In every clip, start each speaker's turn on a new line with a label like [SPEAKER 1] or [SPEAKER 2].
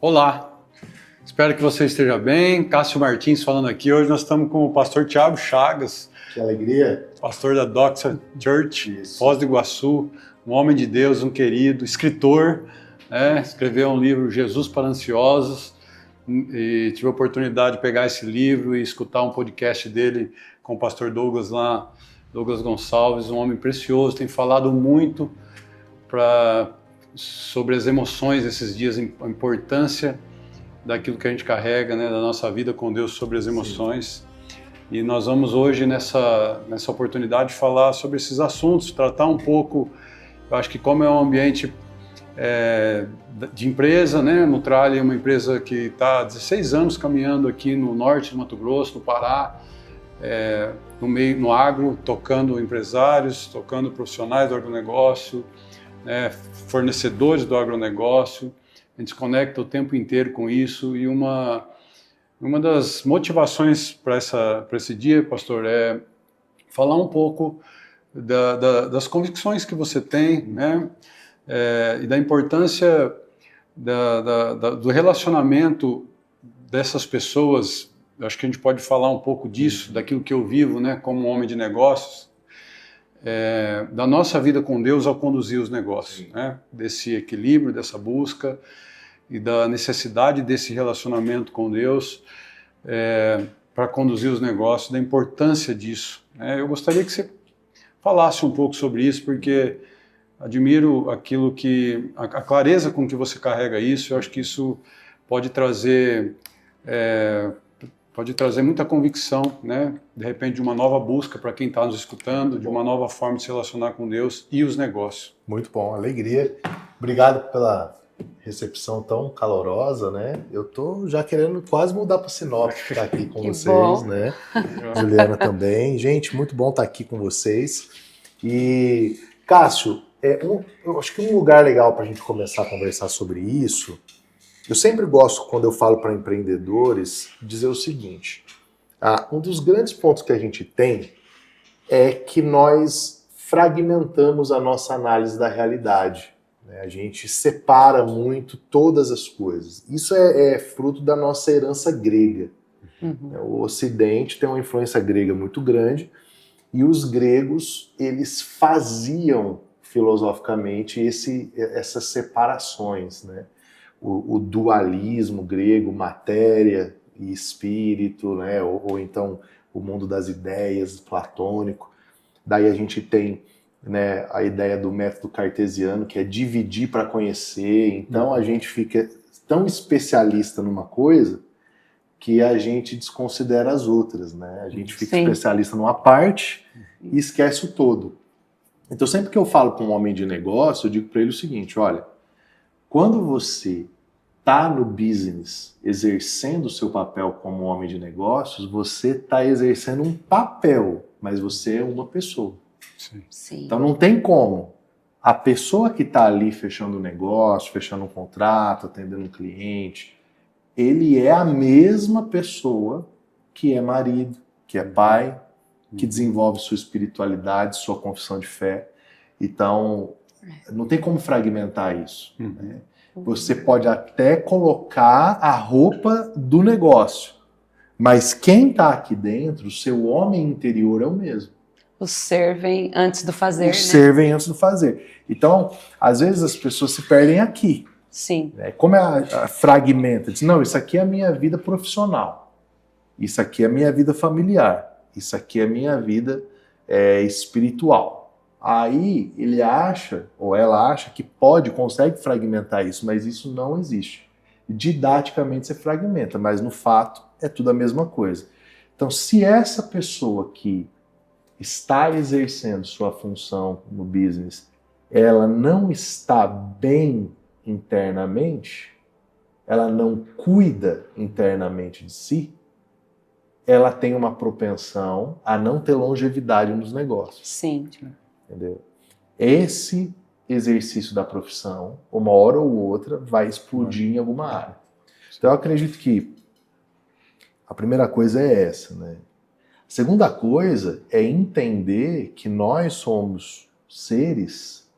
[SPEAKER 1] Olá, espero que você esteja bem. Cássio Martins falando aqui. Hoje nós estamos com o pastor Thiago Chagas.
[SPEAKER 2] Que alegria.
[SPEAKER 1] Pastor da Doxa Church,
[SPEAKER 2] Isso.
[SPEAKER 1] Foz do Iguaçu, um homem de Deus, um querido, escritor, né? Escreveu um livro, Jesus para Ansiosos, e tive a oportunidade de pegar esse livro e escutar um podcast dele com o pastor Douglas lá, Douglas Gonçalves, um homem precioso, tem falado muito sobre as emoções esses dias, a importância daquilo que a gente carrega, né, da nossa vida com Deus sobre as emoções. Sim. E nós vamos hoje nessa oportunidade falar sobre esses assuntos, tratar um pouco, eu acho que como é um ambiente de empresa, né, Nutrali é uma empresa que está há 16 anos caminhando aqui no norte de Mato Grosso, no Pará, no agro, tocando empresários, tocando profissionais do agronegócio, fornecedores do agronegócio. A gente se conecta o tempo inteiro com isso, e uma das motivações para esse dia, pastor, é falar um pouco das convicções que você tem, né? E da importância do relacionamento dessas pessoas. Eu acho que a gente pode falar um pouco disso, daquilo que eu vivo, né, como homem de negócios, da nossa vida com Deus ao conduzir os negócios, né? Desse equilíbrio, dessa busca e da necessidade desse relacionamento com Deus para conduzir os negócios, da importância disso. Eu gostaria que você falasse um pouco sobre isso, porque admiro aquilo que a clareza com que você carrega isso. Eu acho que isso pode trazer muita convicção, né? De repente, de uma nova busca para quem está nos escutando, de uma nova forma de se relacionar com Deus e os negócios.
[SPEAKER 2] Muito bom, alegria. Obrigado pela recepção tão calorosa, né? Eu tô já querendo quase mudar para Sinop, ficar aqui com vocês, bom. Né? Juliana também. Gente, muito bom estar aqui com vocês. E, Cássio, eu acho que um lugar legal para a gente começar a conversar sobre isso, eu sempre gosto, quando eu falo para empreendedores, dizer o seguinte: um dos grandes pontos que a gente tem é que nós fragmentamos a nossa análise da realidade. A gente separa muito todas as coisas. Isso é fruto da nossa herança grega. Uhum. O Ocidente tem uma influência grega muito grande, e os gregos, eles faziam filosoficamente essas separações, né? O dualismo grego, matéria e espírito, né? Ou então o mundo das ideias, platônico. Daí a gente tem, né, a ideia do método cartesiano, que é dividir para conhecer. Então a gente fica tão especialista numa coisa que a gente desconsidera as outras, né? A gente fica especialista numa parte e esquece o todo. Então sempre que eu falo para um homem de negócio, eu digo para ele o seguinte: olha, quando você está no business exercendo o seu papel como homem de negócios, você está exercendo um papel, mas você é uma pessoa. Sim. Então não tem como a pessoa que está ali fechando o negócio, fechando um contrato, atendendo um cliente, ele é a mesma pessoa que é marido, que é pai, que desenvolve sua espiritualidade, sua confissão de fé. Então não tem como fragmentar isso. Né? Você pode até colocar a roupa do negócio, mas quem está aqui dentro, o seu homem interior é o mesmo.
[SPEAKER 3] O ser vem antes do fazer,
[SPEAKER 2] O ser vem antes do fazer. Então, às vezes as pessoas se perdem aqui.
[SPEAKER 3] Sim.
[SPEAKER 2] Como a fragmenta? Diz, não, isso aqui é a minha vida profissional. Isso aqui é a minha vida familiar. Isso aqui é a minha vida espiritual. Aí ele acha, ou ela acha, que consegue fragmentar isso, mas isso não existe. Didaticamente você fragmenta, mas no fato é tudo a mesma coisa. Então, se essa pessoa que está exercendo sua função no business, ela não está bem internamente, ela não cuida internamente de si, ela tem uma propensão a não ter longevidade nos negócios.
[SPEAKER 3] Sim.
[SPEAKER 2] Entendeu? Esse exercício da profissão, uma hora ou outra, vai explodir em alguma área. Então eu acredito que a primeira coisa é essa, né? A segunda coisa é entender que nós somos seres,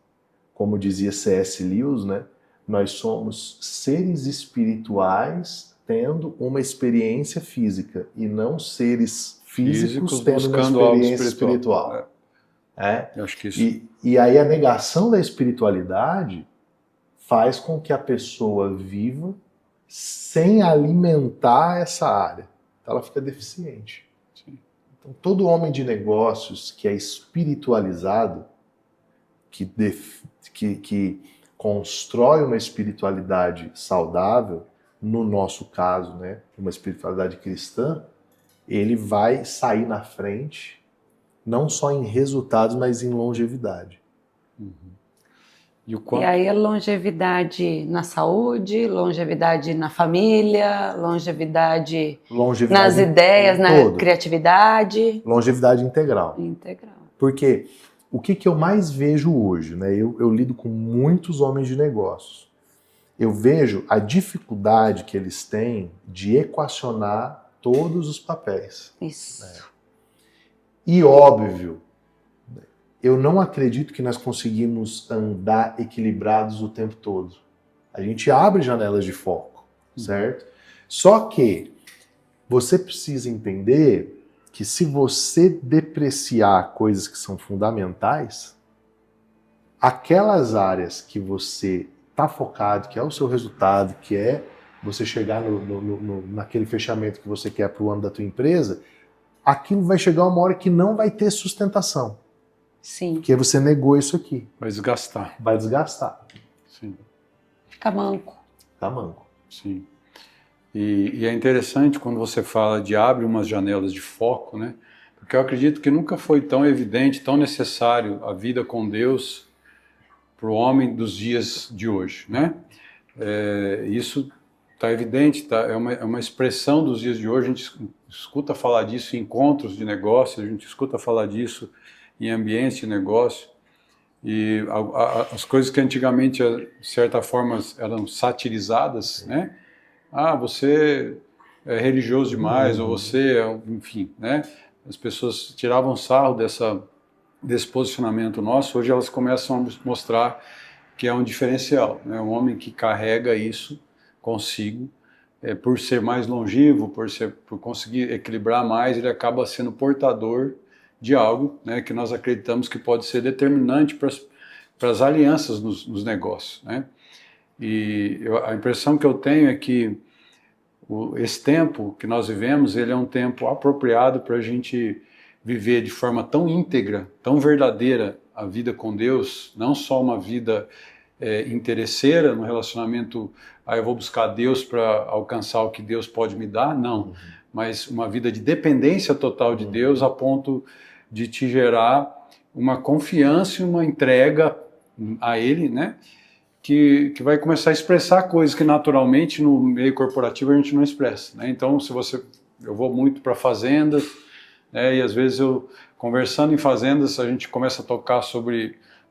[SPEAKER 2] como dizia C.S. Lewis, né? Nós somos seres espirituais tendo uma experiência física e não seres físicos tendo uma experiência espiritual.
[SPEAKER 1] Eu acho que isso...
[SPEAKER 2] E aí a negação da espiritualidade faz com que a pessoa viva sem alimentar essa área. Então ela fica deficiente.
[SPEAKER 1] Sim.
[SPEAKER 2] Então todo homem de negócios que é espiritualizado, que constrói uma espiritualidade saudável, no nosso caso, né, uma espiritualidade cristã, ele vai sair na frente, não só em resultados, mas em longevidade.
[SPEAKER 1] Uhum.
[SPEAKER 3] E aí a longevidade na saúde, longevidade na família, longevidade nas ideias, na criatividade.
[SPEAKER 2] Longevidade integral.
[SPEAKER 3] Integral.
[SPEAKER 2] Porque o que eu mais vejo hoje, né? Eu lido com muitos homens de negócios. Eu vejo a dificuldade que eles têm de equacionar todos os papéis.
[SPEAKER 3] Isso.
[SPEAKER 2] Né? E óbvio, eu não acredito que nós conseguimos andar equilibrados o tempo todo. A gente abre janelas de foco, certo? Só que você precisa entender que se você depreciar coisas que são fundamentais, aquelas áreas que você está focado, que é o seu resultado, que é você chegar naquele fechamento que você quer para o ano da tua empresa, aquilo vai chegar uma hora que não vai ter sustentação.
[SPEAKER 3] Sim.
[SPEAKER 2] Porque você negou isso aqui.
[SPEAKER 1] Vai desgastar.
[SPEAKER 2] Vai desgastar.
[SPEAKER 1] Sim.
[SPEAKER 3] Fica manco.
[SPEAKER 2] Fica manco.
[SPEAKER 1] Sim. E é interessante quando você fala de abre umas janelas de foco, né? Porque eu acredito que nunca foi tão evidente, tão necessário a vida com Deus para o homem dos dias de hoje, né? Isso está evidente, é uma expressão dos dias de hoje. A gente escuta falar disso em encontros de negócio, a gente escuta falar disso em ambientes de negócio. E as coisas que antigamente, de certa forma, eram satirizadas, né? Ah, você é religioso demais, ou você é, enfim, né? As pessoas tiravam sarro desse posicionamento nosso. Hoje elas começam a mostrar que é um diferencial, né? Um homem que carrega isso consigo, por ser mais longevo, por conseguir equilibrar mais, ele acaba sendo portador de algo, né, que nós acreditamos que pode ser determinante para as alianças nos negócios, né? E a impressão que eu tenho é que esse tempo que nós vivemos, ele é um tempo apropriado para a gente viver de forma tão íntegra, tão verdadeira a vida com Deus, não só uma vida interesseira no relacionamento, eu vou buscar Deus para alcançar o que Deus pode me dar, não, mas uma vida de dependência total de Deus a ponto de te gerar uma confiança e uma entrega a Ele, né? Que vai começar a expressar coisas que naturalmente no meio corporativo a gente não expressa, né? Então, eu vou muito para fazendas, né? E às vezes conversando em fazendas, a gente começa a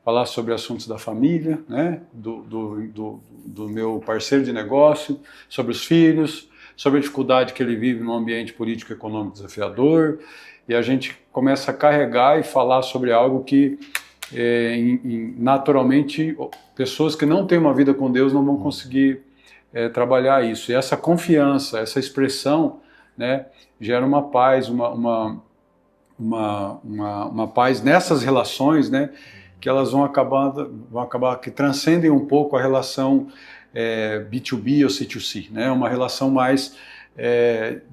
[SPEAKER 1] falar sobre assuntos da família, né? Do meu parceiro de negócio, sobre os filhos, sobre a dificuldade que ele vive num ambiente político e econômico desafiador, e a gente começa a carregar e falar sobre algo que naturalmente pessoas que não têm uma vida com Deus não vão conseguir trabalhar isso. E essa confiança, essa expressão, né, gera uma paz, uma paz nessas relações, né, que elas vão acabar que transcendem um pouco a relação B2B ou C2C, né, uma relação mais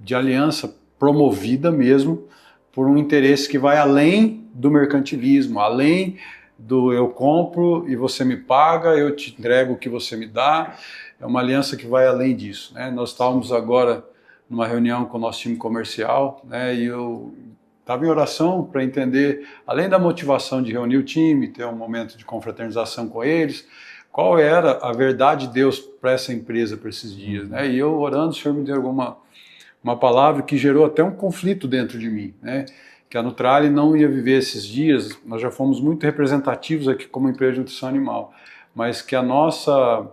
[SPEAKER 1] de aliança promovida mesmo por um interesse que vai além do mercantilismo, além do eu compro e você me paga, eu te entrego o que você me dá. É uma aliança que vai além disso, né? Nós estávamos agora numa reunião com o nosso time comercial, né? E eu estava em oração para entender, além da motivação de reunir o time, ter um momento de confraternização com eles, qual era a verdade de Deus para essa empresa, para esses dias, né? E eu orando, o Senhor me deu uma palavra que gerou até um conflito dentro de mim, né? Que a Nutrali não ia viver esses dias. Nós já fomos muito representativos aqui como empresa de nutrição animal, mas que a nossa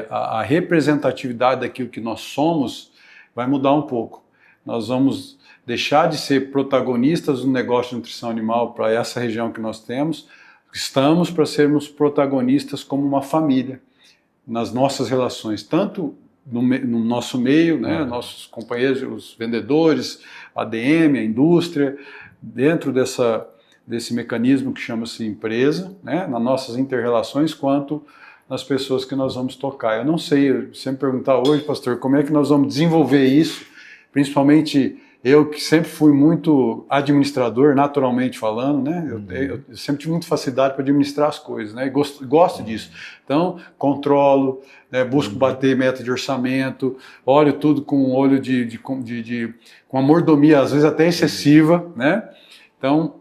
[SPEAKER 1] a representatividade daquilo que nós somos vai mudar um pouco. Nós vamos deixar de ser protagonistas do negócio de nutrição animal para essa região que nós estamos para sermos protagonistas como uma família, nas nossas relações, tanto no nosso meio, né, nossos companheiros, os vendedores, a ADM, a indústria, dentro desse mecanismo que chama-se empresa, né, nas nossas inter-relações, quanto nas pessoas que nós vamos tocar. Eu não sei, se me perguntar hoje, pastor, como é que nós vamos desenvolver isso, principalmente eu que sempre fui muito administrador, naturalmente falando, né? Eu sempre tive muita facilidade para administrar as coisas, né? E gosto disso. Então, controlo, né? Busco bater meta de orçamento, olho tudo com um olho com uma mordomia, às vezes até excessiva, né? Então,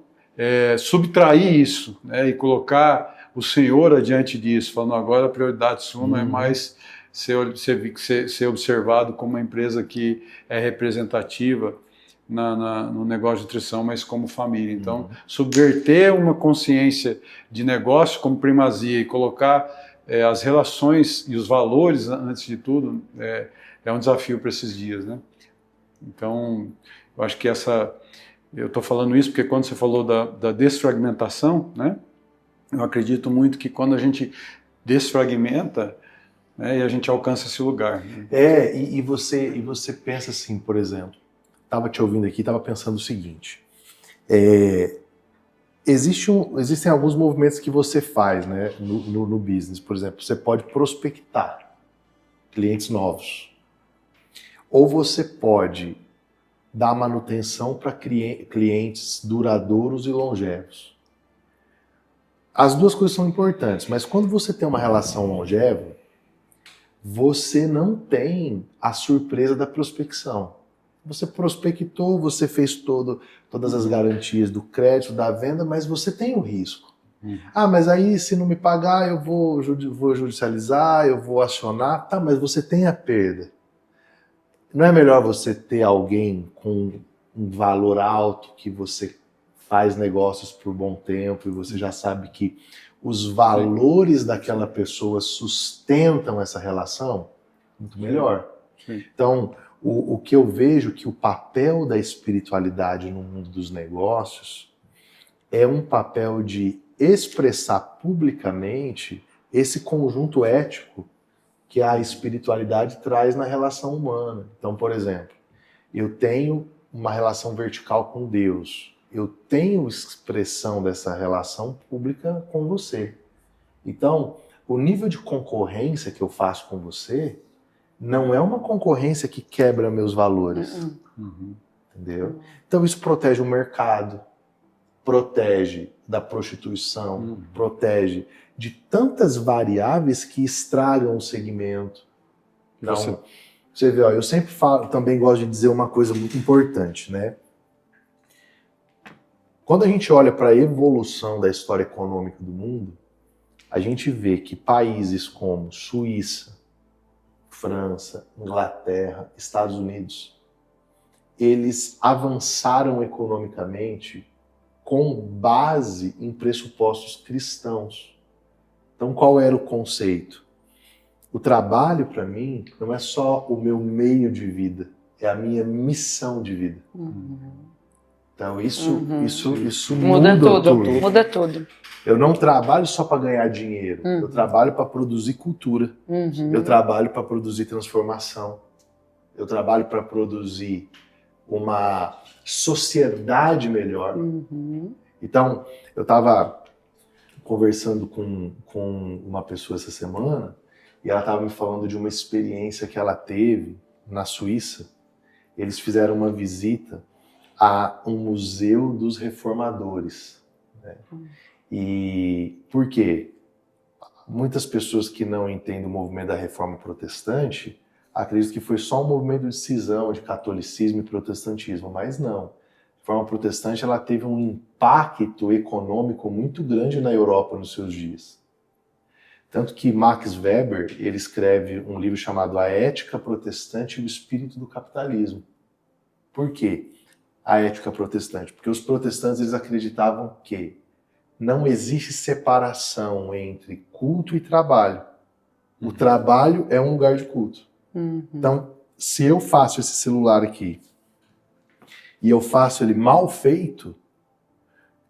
[SPEAKER 1] subtrair isso, né? E colocar o Senhor adiante disso, falando agora a prioridade sua não é mais ser observado como uma empresa que é representativa no negócio de nutrição, mas como família. Então, subverter uma consciência de negócio como primazia e colocar as relações e os valores, antes de tudo, é um desafio para esses dias, né? Então, eu acho que eu estou falando isso porque quando você falou da desfragmentação, né? Eu acredito muito que quando a gente desfragmenta, né, e a gente alcança esse lugar. Né?
[SPEAKER 2] E você pensa assim, por exemplo, estava te ouvindo aqui, estava pensando o seguinte, existem alguns movimentos que você faz, né, no business. Por exemplo, você pode prospectar clientes novos, ou você pode dar manutenção para clientes duradouros e longevos. As duas coisas são importantes, mas quando você tem uma relação longeva, você não tem a surpresa da prospecção. Você prospectou, você fez todas as garantias do crédito, da venda, mas você tem o risco. Mas aí se não me pagar, eu vou judicializar, eu vou acionar. Tá, mas você tem a perda. Não é melhor você ter alguém com um valor alto, que você faz negócios por bom tempo e você já sabe que os valores daquela pessoa sustentam essa relação? Muito melhor.
[SPEAKER 1] Sim.
[SPEAKER 2] Então, o que eu vejo que o papel da espiritualidade no mundo dos negócios é um papel de expressar publicamente esse conjunto ético que a espiritualidade traz na relação humana. Então, por exemplo, eu tenho uma relação vertical com Deus, eu tenho expressão dessa relação pública com você. Então, o nível de concorrência que eu faço com você não é uma concorrência que quebra meus valores. Entendeu? Então isso protege o mercado, protege da prostituição, protege de tantas variáveis que estragam o segmento. Então, você vê, eu sempre falo, também gosto de dizer uma coisa muito importante, né? Quando a gente olha para a evolução da história econômica do mundo, a gente vê que países como Suíça, França, Inglaterra, Estados Unidos, eles avançaram economicamente com base em pressupostos cristãos. Então, qual era o conceito? O trabalho, para mim, não é só o meu meio de vida, é a minha missão de vida. Então, isso muda tudo.
[SPEAKER 3] Muda tudo.
[SPEAKER 2] Eu não trabalho só para ganhar dinheiro, eu trabalho para produzir cultura, eu trabalho para produzir transformação, eu trabalho para produzir uma sociedade melhor. Então, eu estava conversando com uma pessoa essa semana e ela estava me falando de uma experiência que ela teve na Suíça. Eles fizeram uma visita a um museu dos reformadores, né? E por quê? Muitas pessoas que não entendem o movimento da reforma protestante acreditam que foi só um movimento de cisão de catolicismo e protestantismo, mas não. A reforma protestante ela teve um impacto econômico muito grande na Europa nos seus dias. Tanto que Max Weber ele escreve um livro chamado A Ética Protestante e o Espírito do Capitalismo. Por quê? A ética protestante? Porque os protestantes eles acreditavam que não existe separação entre culto e trabalho. O trabalho é um lugar de culto. Então, se eu faço esse celular aqui e eu faço ele mal feito,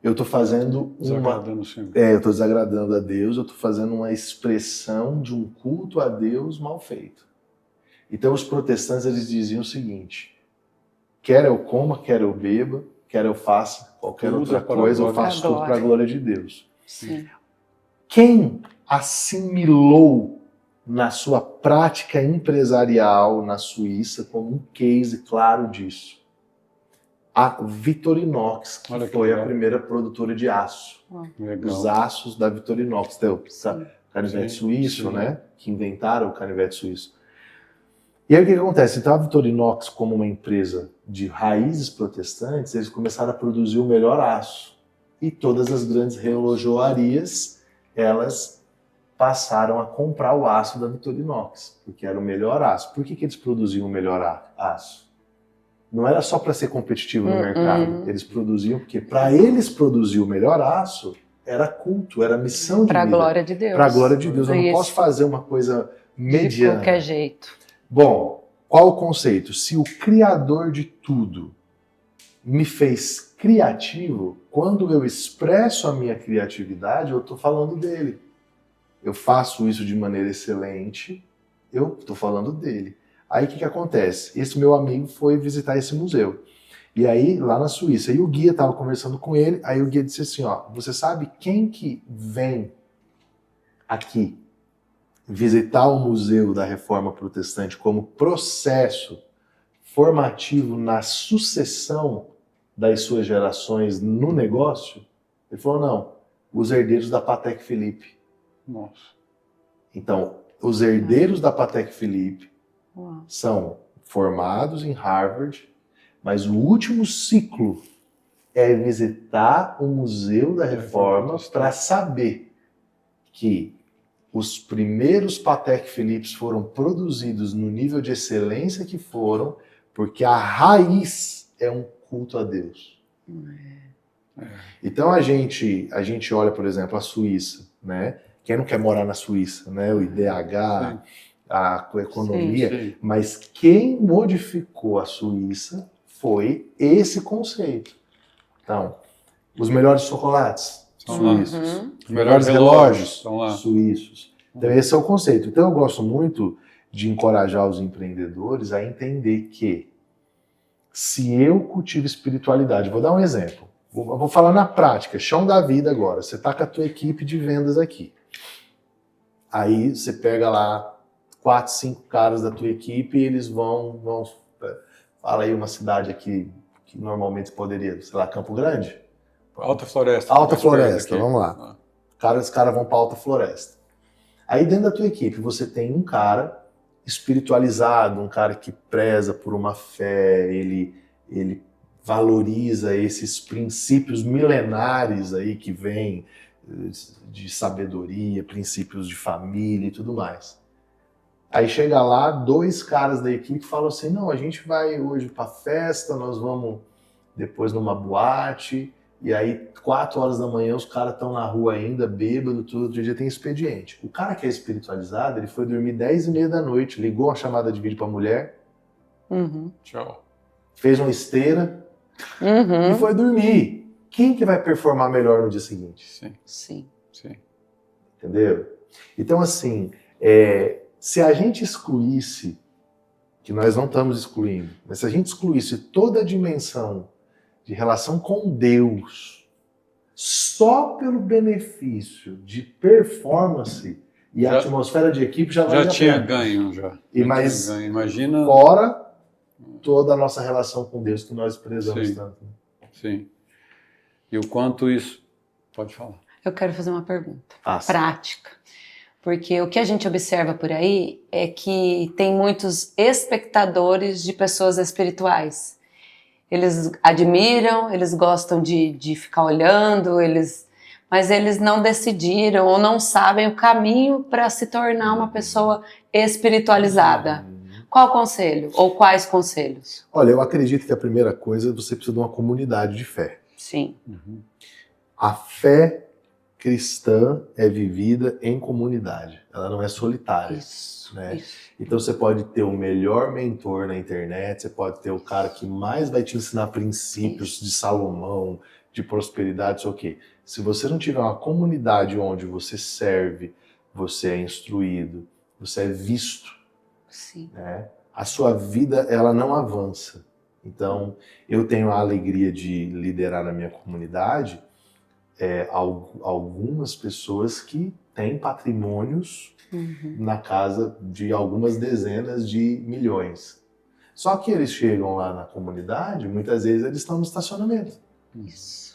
[SPEAKER 2] eu estou fazendo eu estou desagradando a Deus, eu estou fazendo uma expressão de um culto a Deus mal feito. Então os protestantes, eles diziam o seguinte: quer eu coma, quer eu beba, quer eu faça qualquer outra coisa, eu faço tudo para a glória de Deus.
[SPEAKER 3] Sim.
[SPEAKER 2] Quem assimilou na sua prática empresarial na Suíça como um case claro disso? A Victorinox, que foi a primeira produtora de aço. Os aços da Victorinox, o canivete suíço, né? Que inventaram o canivete suíço. E aí o que acontece? Então a Victorinox, como uma empresa de raízes protestantes, eles começaram a produzir o melhor aço. E todas as grandes relojoarias, elas passaram a comprar o aço da Victorinox, porque era o melhor aço. Por que eles produziam o melhor aço? Não era só para ser competitivo no mercado. Eles produziam porque para eles produzir o melhor aço era culto, era missão de vida.
[SPEAKER 3] Para a glória de Deus.
[SPEAKER 2] Para a glória de Deus. Eu não posso fazer uma coisa mediana.
[SPEAKER 3] De qualquer jeito.
[SPEAKER 2] Bom, qual o conceito? Se o Criador de tudo me fez criativo, quando eu expresso a minha criatividade, eu estou falando dele. Eu faço isso de maneira excelente, eu estou falando dele. Aí o que acontece? Esse meu amigo foi visitar esse museu. E aí, lá na Suíça, e o guia estava conversando com ele, aí o guia disse assim, ó, você sabe quem que vem aqui visitar o Museu da Reforma Protestante como processo formativo na sucessão das suas gerações no negócio? Ele falou, não, os herdeiros da Patek Philippe.
[SPEAKER 1] Nossa.
[SPEAKER 2] Então, os herdeiros da Patek Philippe são formados em Harvard, mas o último ciclo é visitar o Museu da Reforma para saber que os primeiros Patek Philippes foram produzidos no nível de excelência que foram, porque a raiz é um culto a Deus. Então a gente olha, por exemplo, a Suíça, né? Quem não quer morar na Suíça, né? O IDH, a economia, sim. Mas quem modificou a Suíça foi esse conceito. Então, os melhores chocolates suíços, os melhores relógios suíços. Então esse é o conceito. Então eu gosto muito de encorajar os empreendedores a entender que se eu cultivo espiritualidade, vou dar um exemplo, vou falar na prática, chão da vida agora, você está com a tua equipe de vendas aqui, aí você pega lá 4, 5 caras da tua equipe e eles vão fala aí uma cidade aqui que normalmente poderia, sei lá, Campo Grande?
[SPEAKER 1] Alta Floresta.
[SPEAKER 2] Alta Floresta, vamos lá. Os caras vão para Alta Floresta. Aí dentro da tua equipe você tem um cara espiritualizado, um cara que preza por uma fé, ele valoriza esses princípios milenares aí que vêm de sabedoria, princípios de família e tudo mais. Aí chega lá, 2 caras da equipe falam assim, não, a gente vai hoje pra festa, nós vamos depois numa boate, e aí 4 horas da manhã os caras estão na rua ainda, bêbado, tudo, outro dia tem expediente. O cara que é espiritualizado, ele foi dormir 10h30 da noite, ligou uma chamada de vídeo pra mulher,
[SPEAKER 1] tchau,
[SPEAKER 2] fez uma esteira e foi dormir. Quem que vai performar melhor no dia seguinte?
[SPEAKER 3] Sim.
[SPEAKER 2] Entendeu? Então assim, se a gente excluísse, que nós não estamos excluindo, mas se a gente excluísse toda a dimensão de relação com Deus, só pelo benefício de performance e a atmosfera de equipe já
[SPEAKER 1] tinha ganho.
[SPEAKER 2] Mas
[SPEAKER 1] imagina
[SPEAKER 2] fora toda a nossa relação com Deus que nós prezamos tanto.
[SPEAKER 1] Sim. E o quanto isso... Pode falar.
[SPEAKER 3] Eu quero fazer uma pergunta prática. Porque o que a gente observa por aí é que tem muitos espectadores de pessoas espirituais. Eles admiram, eles gostam de ficar olhando, mas eles não decidiram ou não sabem o caminho para se tornar uma pessoa espiritualizada. Qual conselho? Ou quais conselhos?
[SPEAKER 2] Olha, eu acredito que a primeira coisa é você precisa de uma comunidade de fé.
[SPEAKER 3] Sim.
[SPEAKER 2] A fé cristã é vivida em comunidade, ela não é solitária.
[SPEAKER 3] Isso.
[SPEAKER 2] Então você pode ter o melhor mentor na internet, você pode ter o cara que mais vai te ensinar princípios de Salomão, de prosperidade, sei o quê. Se você não tiver uma comunidade onde você serve, você é instruído, você é visto,
[SPEAKER 3] Sim.
[SPEAKER 2] né? A sua vida ela não avança. Então, eu tenho a alegria de liderar na minha comunidade algumas pessoas que têm patrimônios na casa de algumas dezenas de milhões. Só que eles chegam lá na comunidade, muitas vezes eles estão no estacionamento,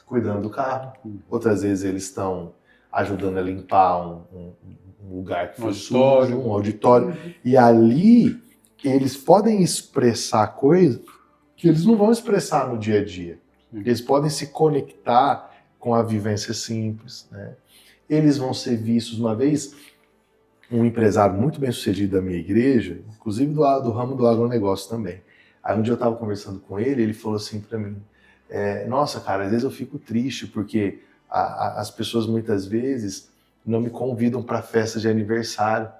[SPEAKER 2] cuidando do carro. Outras vezes eles estão ajudando a limpar um lugar que foi sujo, um auditório. E ali eles podem expressar coisas que eles não vão expressar no dia a dia. Eles podem se conectar com a vivência simples, né? Eles vão ser vistos. Uma vez, um empresário muito bem sucedido da minha igreja, inclusive do ramo do agronegócio também. Aí um dia eu estava conversando com ele, ele falou assim para mim, nossa, cara, às vezes eu fico triste porque as pessoas muitas vezes não me convidam para festa de aniversário,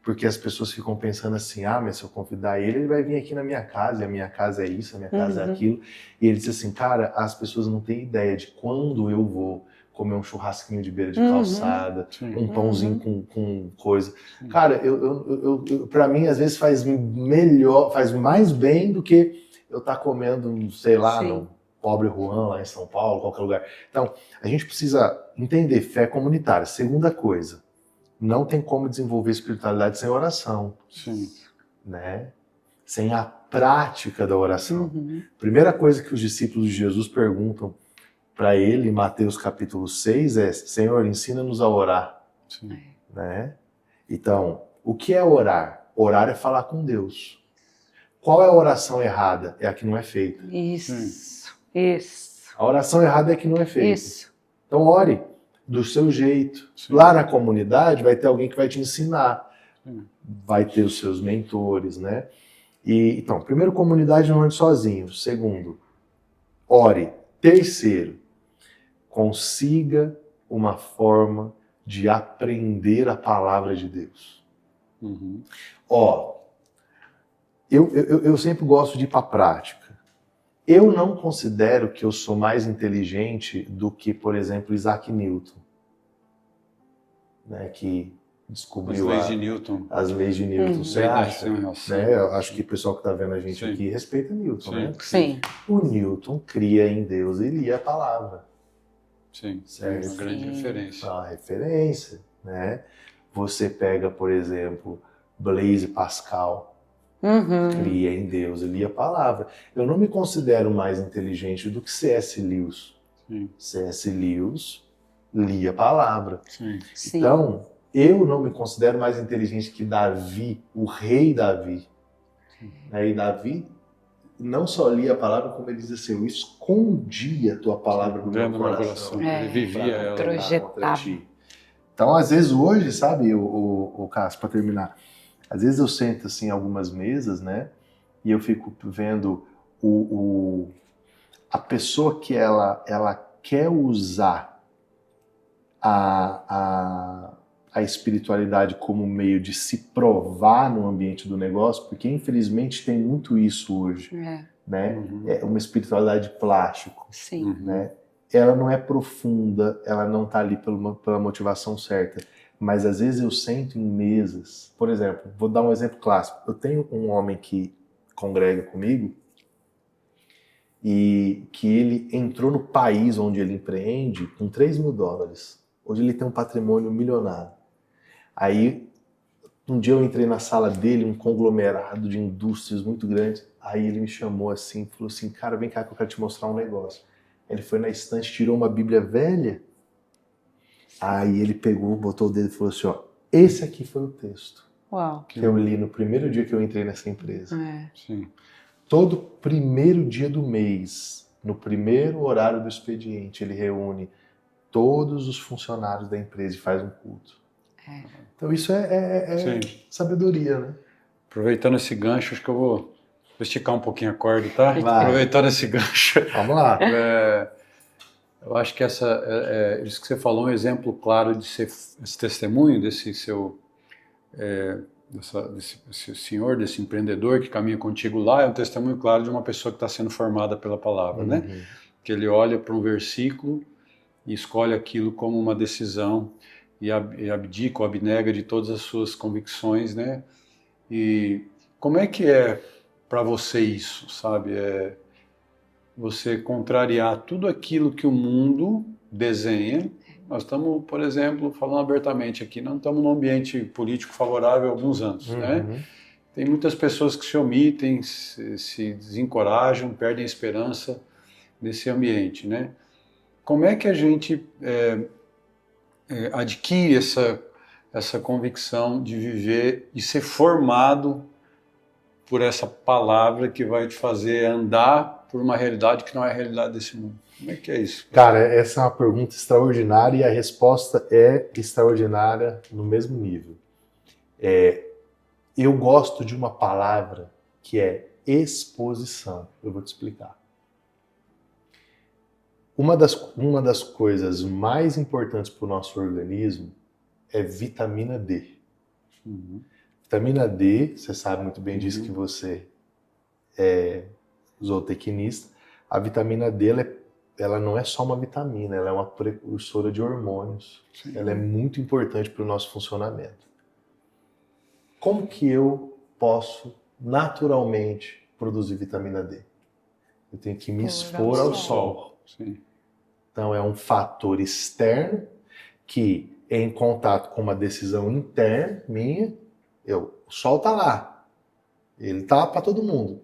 [SPEAKER 2] porque as pessoas ficam pensando assim, mas se eu convidar ele vai vir aqui na minha casa, e a minha casa é isso, a minha casa é aquilo. E ele disse assim, cara, as pessoas não têm ideia de quando eu vou comer um churrasquinho de beira de calçada, um pãozinho com coisa. Cara, pra mim, às vezes faz mais bem do que eu estar comendo, sei lá, no Pobre Juan, lá em São Paulo, qualquer lugar. Então, a gente precisa entender fé comunitária. Segunda coisa, não tem como desenvolver espiritualidade sem oração. Né? Sem a prática da oração. Primeira coisa que os discípulos de Jesus perguntam para ele, em Mateus capítulo 6, é: Senhor, ensina-nos a orar. Né? Então, o que é orar? Orar é falar com Deus. Qual é a oração errada? É a que não é feita.
[SPEAKER 3] Isso.
[SPEAKER 2] A oração errada é a que não é feita. Então, ore do seu jeito. Lá na comunidade vai ter alguém que vai te ensinar. Vai ter os seus mentores, né? Então, primeiro, comunidade não ande sozinho. Segundo, ore. Terceiro, consiga uma forma de aprender a palavra de Deus. Eu sempre gosto de ir para a prática. Eu não considero que eu sou mais inteligente do que, por exemplo, Isaac Newton, né, que descobriu as leis de Newton. Você acha? Né? Eu acho que o pessoal que está vendo a gente aqui respeita Newton, né? O Newton cria em Deus e lia a palavra.
[SPEAKER 1] É uma grande referência.
[SPEAKER 2] Uma referência, né? Você pega, por exemplo, Blaise Pascal, cria em Deus e lia a palavra. Eu não me considero mais inteligente do que C.S. Lewis. C.S. Lewis lia a palavra. Então, eu não me considero mais inteligente que Davi, o rei Davi. E Davi não só lia a palavra, como ele diz assim, eu escondia a tua palavra no meu coração.
[SPEAKER 1] Ele vivia ela.
[SPEAKER 3] Projetava.
[SPEAKER 2] Então, às vezes hoje, sabe, o Cássio, para terminar, às vezes eu sento assim em algumas mesas, né, e eu fico vendo a pessoa que ela quer usar a espiritualidade como meio de se provar no ambiente do negócio, porque infelizmente tem muito isso hoje, né? É uma espiritualidade de plástico, né? Ela não é profunda, ela não está ali pela motivação certa, mas às vezes eu sento em mesas, por exemplo, vou dar um exemplo clássico, eu tenho um homem que congrega comigo e que ele entrou no país onde ele empreende com $3.000, hoje ele tem um patrimônio milionário. Aí, um dia eu entrei na sala dele, um conglomerado de indústrias muito grande. Aí ele me chamou assim, falou assim, cara, vem cá que eu quero te mostrar um negócio. Ele foi na estante, tirou uma Bíblia velha. Aí ele pegou, botou o dedo e falou assim, esse aqui foi o texto. Que eu li no primeiro dia que eu entrei nessa empresa. Todo primeiro dia do mês, no primeiro horário do expediente, ele reúne todos os funcionários da empresa e faz um culto. Então isso é sabedoria, né?
[SPEAKER 1] Aproveitando esse gancho, acho que eu vou esticar um pouquinho a corda, tá? Aproveitando esse gancho.
[SPEAKER 2] Vamos lá.
[SPEAKER 1] Eu acho que isso que você falou é um exemplo claro de ser esse testemunho desse desse senhor, desse empreendedor que caminha contigo lá, é um testemunho claro de uma pessoa que está sendo formada pela palavra, né? que ele olha para um versículo e escolhe aquilo como uma decisão e abdica ou abnega de todas as suas convicções, né? E como é que é para você isso, sabe? Você contrariar tudo aquilo que o mundo desenha. Nós estamos, por exemplo, falando abertamente aqui, não estamos num ambiente político favorável há alguns anos, né? Tem muitas pessoas que se omitem, se desencorajam, perdem a esperança nesse ambiente, né? Como é que a gente adquire essa convicção de viver e ser formado por essa palavra que vai te fazer andar por uma realidade que não é a realidade desse mundo? Como é que é isso?
[SPEAKER 2] Cara, essa é uma pergunta extraordinária e a resposta é extraordinária no mesmo nível. Eu gosto de uma palavra que é exposição. Eu vou te explicar. Uma das coisas mais importantes para o nosso organismo é vitamina D. Vitamina D, você sabe muito bem disso que você é zootecnista. A vitamina D, ela não é só uma vitamina, ela é uma precursora de hormônios. Sim. Ela é muito importante para o nosso funcionamento. Como que eu posso naturalmente produzir vitamina D? Eu tenho que me expor ao sol.
[SPEAKER 1] Sim.
[SPEAKER 2] Então é um fator externo que é em contato com uma decisão interna minha. O sol está lá, ele está para todo mundo.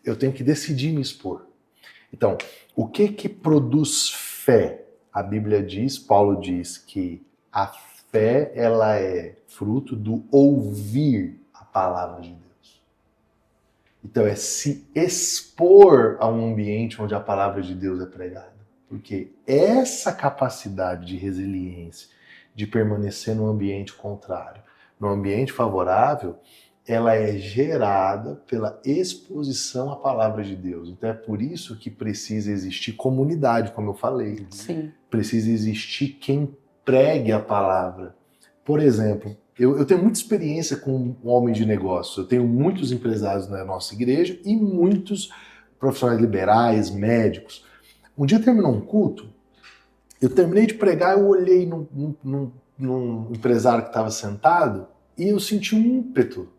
[SPEAKER 2] Eu tenho que decidir me expor. Então, o que produz fé? A Bíblia diz, Paulo diz que a fé ela é fruto do ouvir a palavra de Deus. Então é se expor a um ambiente onde a palavra de Deus é pregada. Porque essa capacidade de resiliência, de permanecer no ambiente contrário, no ambiente favorável, ela é gerada pela exposição à palavra de Deus. Então é por isso que precisa existir comunidade, como eu falei.
[SPEAKER 3] Sim.
[SPEAKER 2] Precisa existir quem pregue a palavra. Por exemplo, eu tenho muita experiência com um homem de negócios. Eu tenho muitos empresários na nossa igreja e muitos profissionais liberais, médicos. Um dia terminou um culto, eu terminei de pregar, eu olhei num empresário que estava sentado e eu senti um ímpeto.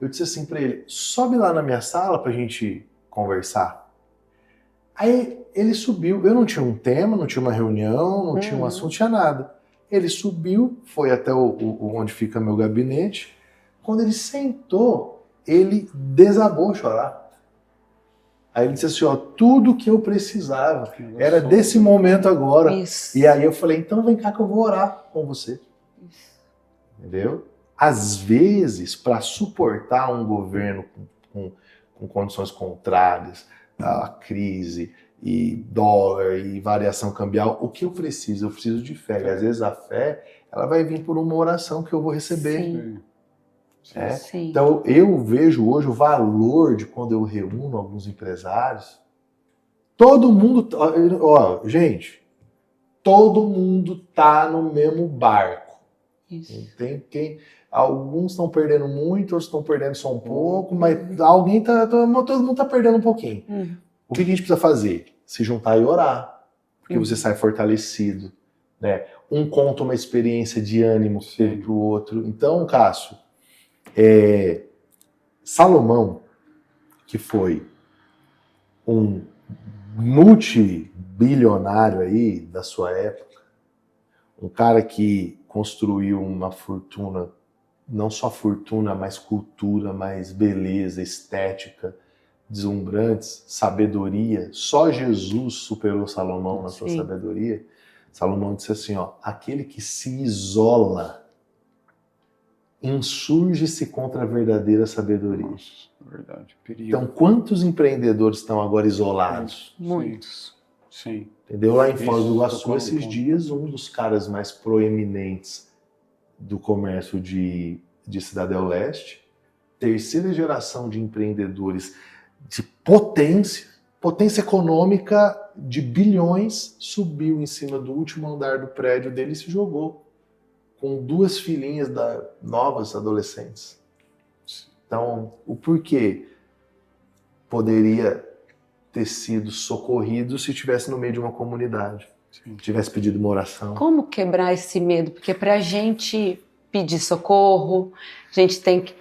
[SPEAKER 2] Eu disse assim para ele, sobe lá na minha sala para a gente conversar. Aí ele subiu, eu não tinha um tema, não tinha uma reunião, não tinha um assunto, não tinha nada. Ele subiu, foi até onde fica meu gabinete. Quando ele sentou, ele desabou a chorar. Aí ele disse assim, ó, tudo que eu precisava era desse momento agora.
[SPEAKER 3] Isso.
[SPEAKER 2] E aí eu falei, então vem cá que eu vou orar com você. Isso. Entendeu? Às vezes, para suportar um governo com condições contrárias, a crise e dólar e variação cambial, o que eu preciso? Eu preciso de fé. E às vezes a fé ela vai vir por uma oração que eu vou receber.
[SPEAKER 3] Sim. Sim.
[SPEAKER 2] Então eu vejo hoje o valor de quando eu reúno alguns empresários. Todo mundo, gente, todo mundo tá no mesmo barco.
[SPEAKER 3] Isso.
[SPEAKER 2] Alguns estão perdendo muito, outros estão perdendo só um pouco, mas todo mundo está perdendo um pouquinho. O que a gente precisa fazer? Se juntar e orar, porque você sai fortalecido, né? Um conta uma experiência de ânimo que teve para o outro. Então, Cássio, Salomão, que foi um multibilionário aí da sua época, um cara que construiu uma fortuna, não só fortuna, mas cultura, mais beleza, estética, deslumbrantes, sabedoria. Só Jesus superou Salomão na sua sabedoria. Salomão disse assim, ó, aquele que se isola insurge-se contra a verdadeira sabedoria.
[SPEAKER 1] Nossa, verdade, perigo.
[SPEAKER 2] Então, quantos empreendedores estão agora isolados?
[SPEAKER 3] Muitos.
[SPEAKER 1] Sim.
[SPEAKER 2] Entendeu? Lá em Foz do Iguaçu, esses dias, um dos caras mais proeminentes do comércio de Cidadela Leste, terceira geração de empreendedores de potência econômica de bilhões, subiu em cima do último andar do prédio dele e se jogou com 2 filhinhas novas adolescentes. Então, o porquê poderia ter sido socorrido se estivesse no meio de uma comunidade, tivesse pedido uma oração.
[SPEAKER 3] Como quebrar esse medo? Porque pra gente pedir socorro,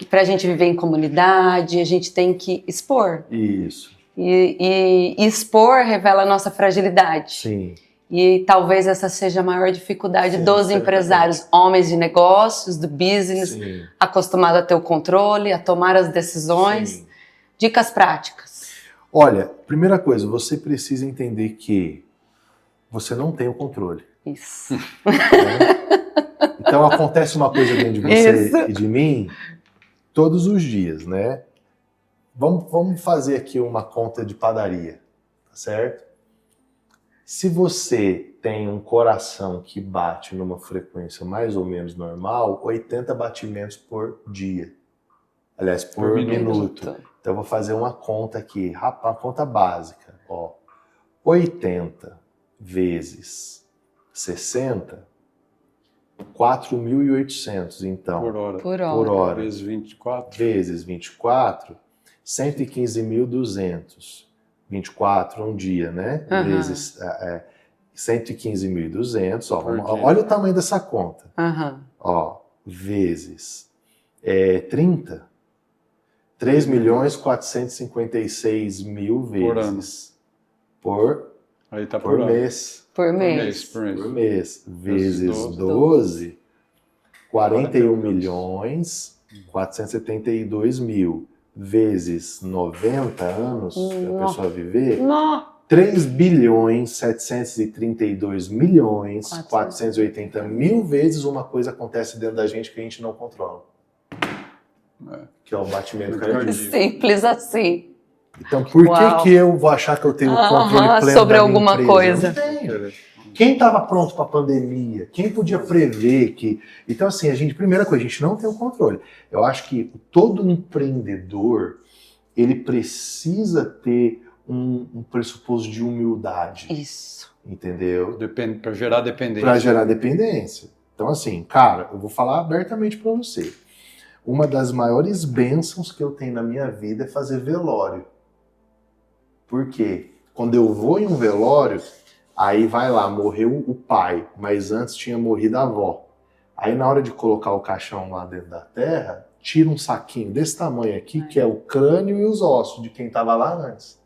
[SPEAKER 3] pra gente viver em comunidade, a gente tem que expor.
[SPEAKER 2] Isso.
[SPEAKER 3] E expor revela a nossa fragilidade.
[SPEAKER 2] Sim.
[SPEAKER 3] E talvez essa seja a maior dificuldade dos empresários, homens de negócios, do business, acostumados a ter o controle, a tomar as decisões. Sim. Dicas práticas.
[SPEAKER 2] Olha, primeira coisa, você precisa entender que você não tem o controle.
[SPEAKER 3] Isso.
[SPEAKER 2] Né? Então acontece uma coisa dentro de você e de mim todos os dias, né? Vamos fazer aqui uma conta de padaria, tá certo? Se você tem um coração que bate numa frequência mais ou menos normal, 80 batimentos por dia. Aliás, por minuto. Então eu vou fazer uma conta aqui, uma conta básica. Ó, 80 vezes 60, 4.800, então.
[SPEAKER 1] Por hora.
[SPEAKER 2] Vezes 24. Vezes 24, 115.200. 24 um dia, né? Vezes 115.200. Olha o tamanho dessa conta. Ó, vezes 30, 3.456.000 vezes. Por mês.
[SPEAKER 3] Por mês.
[SPEAKER 2] Vezes 12, 41.472.000. Vezes 90 anos a pessoa viver, 3.732.480.000 vezes uma coisa acontece dentro da gente que a gente não controla. Que é o batimento cardíaco.
[SPEAKER 3] Simples assim.
[SPEAKER 2] Então por que eu vou achar que eu tenho controle pleno
[SPEAKER 3] sobre alguma coisa?
[SPEAKER 2] Eu não tenho. Quem estava pronto para a pandemia? Quem podia prever que... Então, assim, primeira coisa, a gente não tem o controle. Eu acho que todo empreendedor, ele precisa ter um pressuposto de humildade.
[SPEAKER 3] Isso.
[SPEAKER 2] Entendeu?
[SPEAKER 1] Para gerar dependência.
[SPEAKER 2] Para gerar dependência. Então, assim, cara, eu vou falar abertamente para você. Uma das maiores bênçãos que eu tenho na minha vida é fazer velório. Por quê? Quando eu vou em um velório... Aí vai lá, morreu o pai, mas antes tinha morrido a avó. Aí na hora de colocar o caixão lá dentro da terra, tira um saquinho desse tamanho aqui, que é o crânio e os ossos de quem estava lá antes.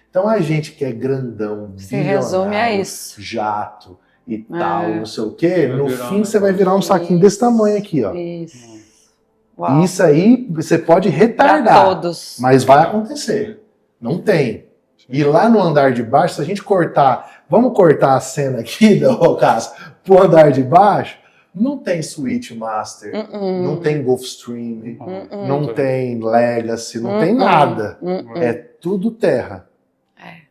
[SPEAKER 2] Então a gente que é grandão,
[SPEAKER 3] se resume a isso.
[SPEAKER 2] Jato e tal, não sei o quê, no fim você vai virar um saquinho desse tamanho aqui, ó.
[SPEAKER 3] Isso.
[SPEAKER 2] Uau. Isso aí você pode retardar,
[SPEAKER 3] todos.
[SPEAKER 2] Mas vai acontecer. Não tem. E lá no andar de baixo, se a gente cortar... Vamos cortar a cena aqui, Cássio, pro andar de baixo? Não tem Switch Master, não tem Gulfstream, não tem Legacy, não tem nada. É tudo terra.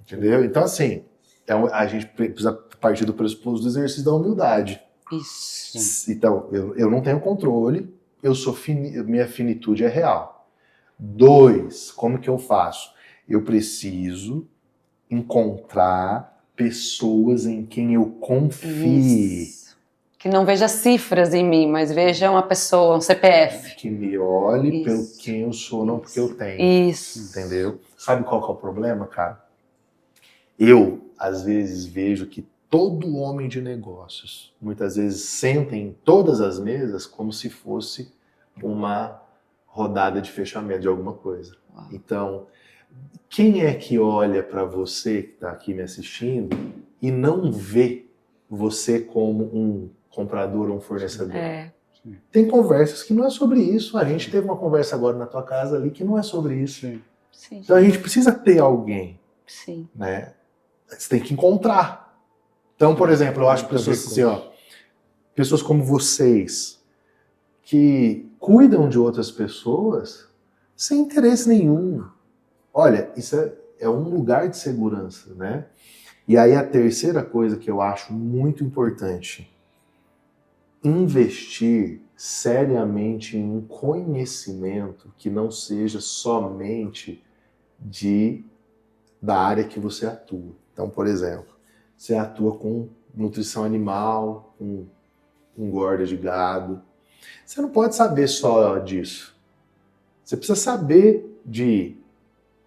[SPEAKER 2] Entendeu? Então, assim, a gente precisa partir do pressuposto do exercício da humildade.
[SPEAKER 3] Isso.
[SPEAKER 2] Então, eu não tenho controle, minha finitude é real. 2, como que eu faço? Eu preciso encontrar pessoas em quem eu confie.
[SPEAKER 3] Isso. Que não veja cifras em mim, mas veja uma pessoa, um CPF.
[SPEAKER 2] Que me olhe pelo quem eu sou, não porque eu tenho.
[SPEAKER 3] Isso.
[SPEAKER 2] Entendeu? Sabe qual que é o problema, cara? Eu, às vezes, vejo que todo homem de negócios, muitas vezes, senta em todas as mesas como se fosse uma rodada de fechamento de alguma coisa. Uau. Então... Quem é que olha para você que está aqui me assistindo e não vê você como um comprador ou um fornecedor? Tem conversas que não é sobre isso. A gente teve uma conversa agora na tua casa ali que não é sobre isso.
[SPEAKER 3] Sim.
[SPEAKER 2] Então a gente precisa ter alguém.
[SPEAKER 3] Sim.
[SPEAKER 2] Né? Você tem que encontrar. Então, por exemplo, eu acho pessoas assim, pessoas como vocês que cuidam de outras pessoas sem interesse nenhum. Olha, isso é um lugar de segurança, né? E aí a terceira coisa que eu acho muito importante, investir seriamente em um conhecimento que não seja somente da área que você atua. Então, por exemplo, você atua com nutrição animal, com engorda de gado. Você não pode saber só disso. Você precisa saber de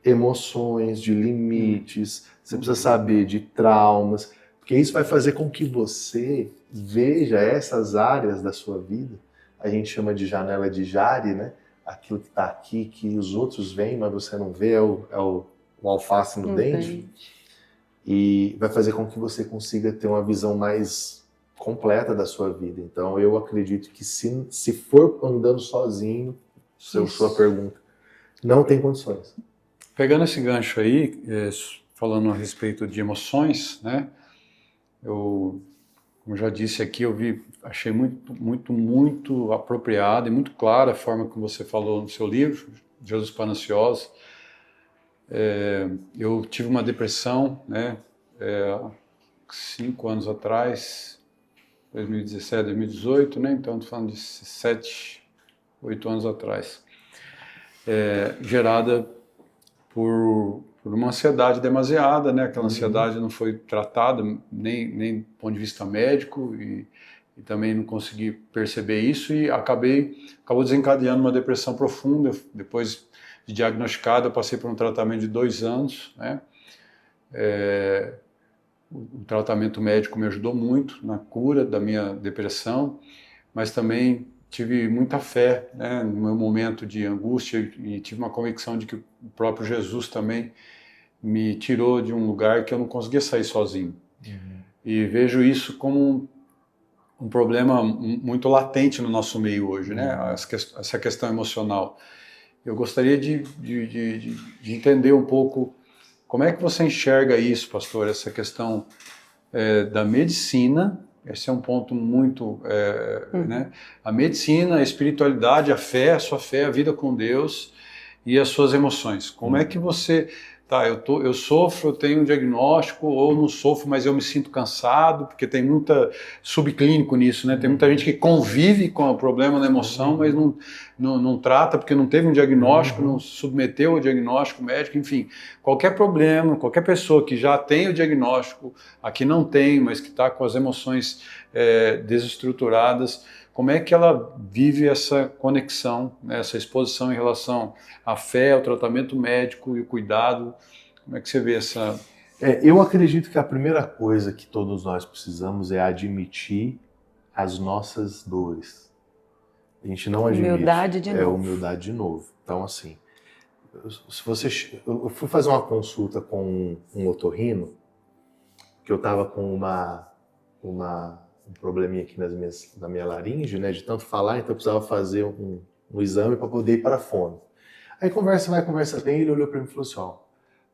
[SPEAKER 2] emoções, de limites, você precisa saber de traumas, porque isso vai fazer com que você veja essas áreas da sua vida, a gente chama de janela de Jari, né? Aquilo que está aqui, que os outros veem, mas você não vê, é o alface no dente. E vai fazer com que você consiga ter uma visão mais completa da sua vida. Então eu acredito que se for andando sozinho, sua pergunta, não tem condições.
[SPEAKER 1] Pegando esse gancho aí, falando a respeito de emoções, né? Eu, como já disse aqui, achei muito apropriada e muito clara a forma que você falou no seu livro, Jesus para Ansiosos. Eu tive uma depressão, né? 5 anos atrás, 2017, 2018, né? Então estou falando de 7, 8 anos atrás, gerada por uma ansiedade demasiada, né? Aquela ansiedade não foi tratada nem do ponto de vista médico e também não consegui perceber isso e acabou desencadeando uma depressão profunda. Depois de diagnosticado, eu passei por um tratamento de 2 anos, né? O tratamento médico me ajudou muito na cura da minha depressão, mas também tive muita fé, né, no meu momento de angústia, e tive uma convicção de que o próprio Jesus também me tirou de um lugar que eu não conseguia sair sozinho. E vejo isso como um problema muito latente no nosso meio hoje, né, essa questão emocional. Eu gostaria de entender um pouco como é que você enxerga isso, pastor, essa questão da medicina. Esse é um ponto muito... né? A medicina, a espiritualidade, a fé, a sua fé, a vida com Deus e as suas emoções. Como é que você... Tá, eu sofro, eu tenho um diagnóstico, ou não sofro, mas eu me sinto cansado, porque tem muita subclínico nisso, né? Tem muita gente que convive com o problema da emoção, mas não trata, porque não teve um diagnóstico, não submeteu ao diagnóstico médico, enfim. Qualquer problema, qualquer pessoa que já tem o diagnóstico, aqui não tem, mas que está com as emoções desestruturadas, como é que ela vive essa conexão, né, essa exposição em relação à fé, ao tratamento médico e o cuidado? Como é que você vê essa...
[SPEAKER 2] Eu acredito que a primeira coisa que todos nós precisamos é admitir as nossas dores. A gente não admite.
[SPEAKER 3] Humildade de novo.
[SPEAKER 2] Humildade de novo. Então, assim, eu fui fazer uma consulta com um otorrino, que eu estava com um probleminha aqui na minha laringe, né, de tanto falar, então eu precisava fazer um exame para poder ir para a fono. Aí conversa vai, conversa vem, ele olhou para mim e falou assim, ó,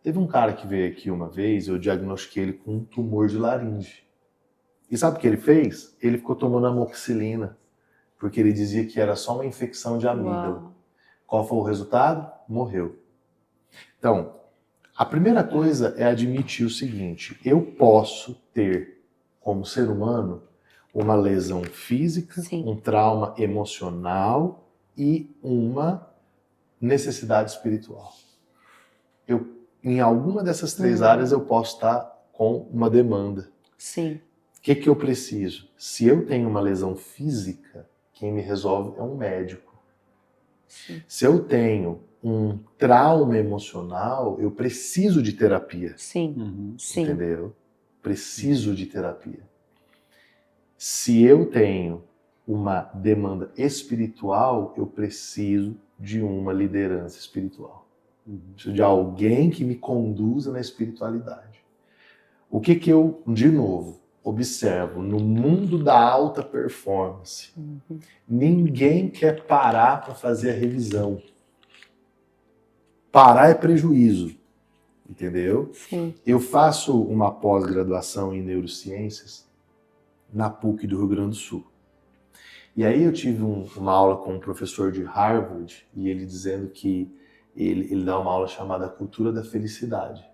[SPEAKER 2] teve um cara que veio aqui uma vez, eu diagnostiquei ele com um tumor de laringe. E sabe o que ele fez? Ele ficou tomando amoxicilina, porque ele dizia que era só uma infecção de amígdala. Uau. Qual foi o resultado? Morreu. Então, a primeira coisa é admitir o seguinte, eu posso ter, como ser humano, uma lesão física, sim, um trauma emocional e uma necessidade espiritual. Em alguma dessas 3 áreas eu posso estar com uma demanda.
[SPEAKER 3] Sim.
[SPEAKER 2] O que eu preciso? Se eu tenho uma lesão física, quem me resolve é um médico. Sim. Se eu tenho um trauma emocional, eu preciso de terapia.
[SPEAKER 3] Sim. Sim.
[SPEAKER 2] Entendeu? Preciso de terapia. Se eu tenho uma demanda espiritual, eu preciso de uma liderança espiritual. Preciso de alguém que me conduza na espiritualidade. O que eu, de novo, observo no mundo da alta performance? Ninguém quer parar para fazer a revisão. Parar é prejuízo, entendeu?
[SPEAKER 3] Sim.
[SPEAKER 2] Eu faço uma pós-graduação em neurociências na PUC do Rio Grande do Sul. E aí eu tive uma aula com um professor de Harvard e ele dizendo que ele dá uma aula chamada Cultura da Felicidade.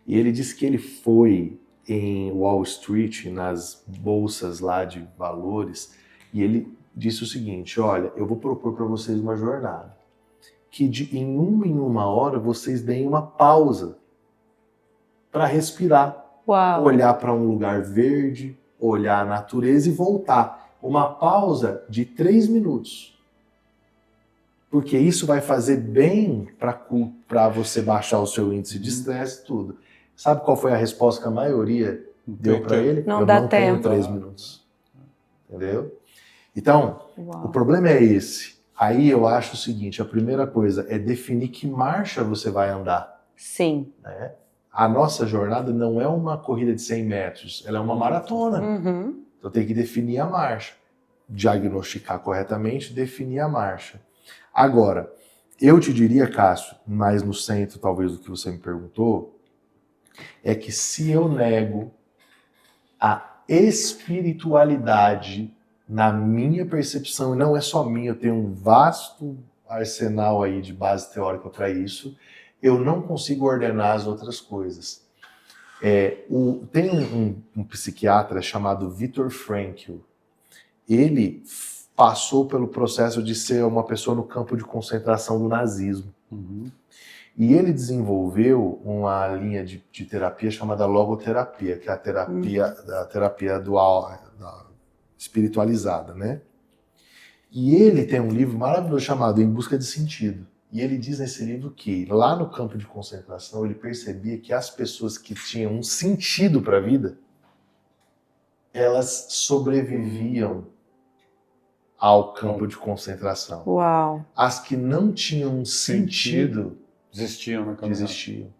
[SPEAKER 2] E ele disse que ele foi em Wall Street, nas bolsas lá de valores, e ele disse o seguinte, olha, eu vou propor para vocês uma jornada, que em uma hora vocês deem uma pausa para respirar,
[SPEAKER 3] Uau.
[SPEAKER 2] Olhar para um lugar verde, olhar a natureza e voltar. Uma pausa de 3 minutos. Porque isso vai fazer bem para você baixar o seu índice de estresse e tudo. Sabe qual foi a resposta que a maioria deu para ele?
[SPEAKER 3] Não
[SPEAKER 2] Eu
[SPEAKER 3] dá
[SPEAKER 2] não
[SPEAKER 3] tempo.
[SPEAKER 2] tenho 3 minutos. Entendeu? Então,
[SPEAKER 3] Uau.
[SPEAKER 2] o problema é esse. Aí eu acho o seguinte, a primeira coisa é definir que marcha você vai andar.
[SPEAKER 3] Sim.
[SPEAKER 2] Né? A nossa jornada não é uma corrida de 100 metros, ela é uma maratona.
[SPEAKER 3] Uhum.
[SPEAKER 2] Então tem que definir a marcha. Diagnosticar corretamente, definir a marcha. Agora, eu te diria, Cássio, mais no centro talvez do que você me perguntou, é que se eu nego a espiritualidade na minha percepção, e não é só minha, eu tenho um vasto arsenal aí de base teórica para isso, eu não consigo ordenar as outras coisas. Tem um psiquiatra chamado Viktor Frankl. Ele passou pelo processo de ser uma pessoa no campo de concentração do nazismo.
[SPEAKER 1] Uhum.
[SPEAKER 2] E ele desenvolveu uma linha de terapia chamada logoterapia, que é a terapia dual, espiritualizada, né? E ele tem um livro maravilhoso chamado Em Busca de Sentido. E ele diz nesse livro que lá no campo de concentração ele percebia que as pessoas que tinham um sentido para a vida, elas sobreviviam ao campo de concentração.
[SPEAKER 3] Uau.
[SPEAKER 2] As que não tinham sentido
[SPEAKER 1] desistiam na caminhada.
[SPEAKER 2] Desistiam.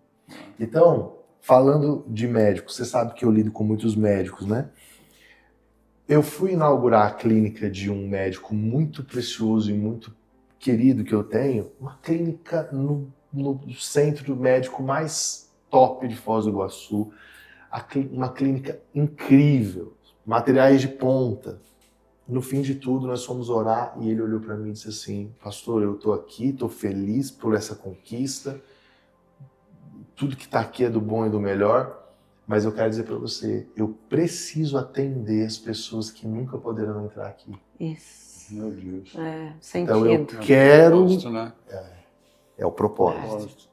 [SPEAKER 2] Então, falando de médicos, você sabe que eu lido com muitos médicos, né? Eu fui inaugurar a clínica de um médico muito precioso e muito querido que eu tenho, uma clínica no centro médico mais top de Foz do Iguaçu, uma clínica incrível, materiais de ponta. No fim de tudo, nós fomos orar e ele olhou para mim e disse assim: pastor, eu estou aqui, estou feliz por essa conquista, tudo que está aqui é do bom e do melhor, mas eu quero dizer para você, eu preciso atender as pessoas que nunca poderão entrar aqui.
[SPEAKER 3] Isso.
[SPEAKER 1] Meu Deus.
[SPEAKER 3] Sentido.
[SPEAKER 2] Então eu quero...
[SPEAKER 1] Propósito, né?
[SPEAKER 2] É o propósito.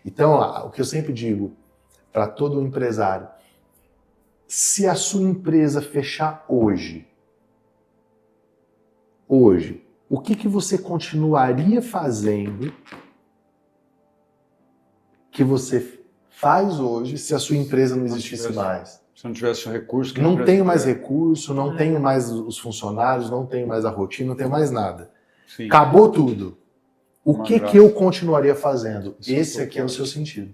[SPEAKER 2] Então, o que eu sempre digo para todo empresário, se a sua empresa fechar hoje, o que você continuaria fazendo que você faz hoje se a sua empresa não existisse mais?
[SPEAKER 1] Se não tivesse o recurso... que
[SPEAKER 2] não tenho mais recurso, não tenho mais os funcionários, não tenho mais a rotina, não tenho mais nada.
[SPEAKER 1] Sim.
[SPEAKER 2] Acabou tudo. O que eu continuaria fazendo? Esse aqui é o seu sentido.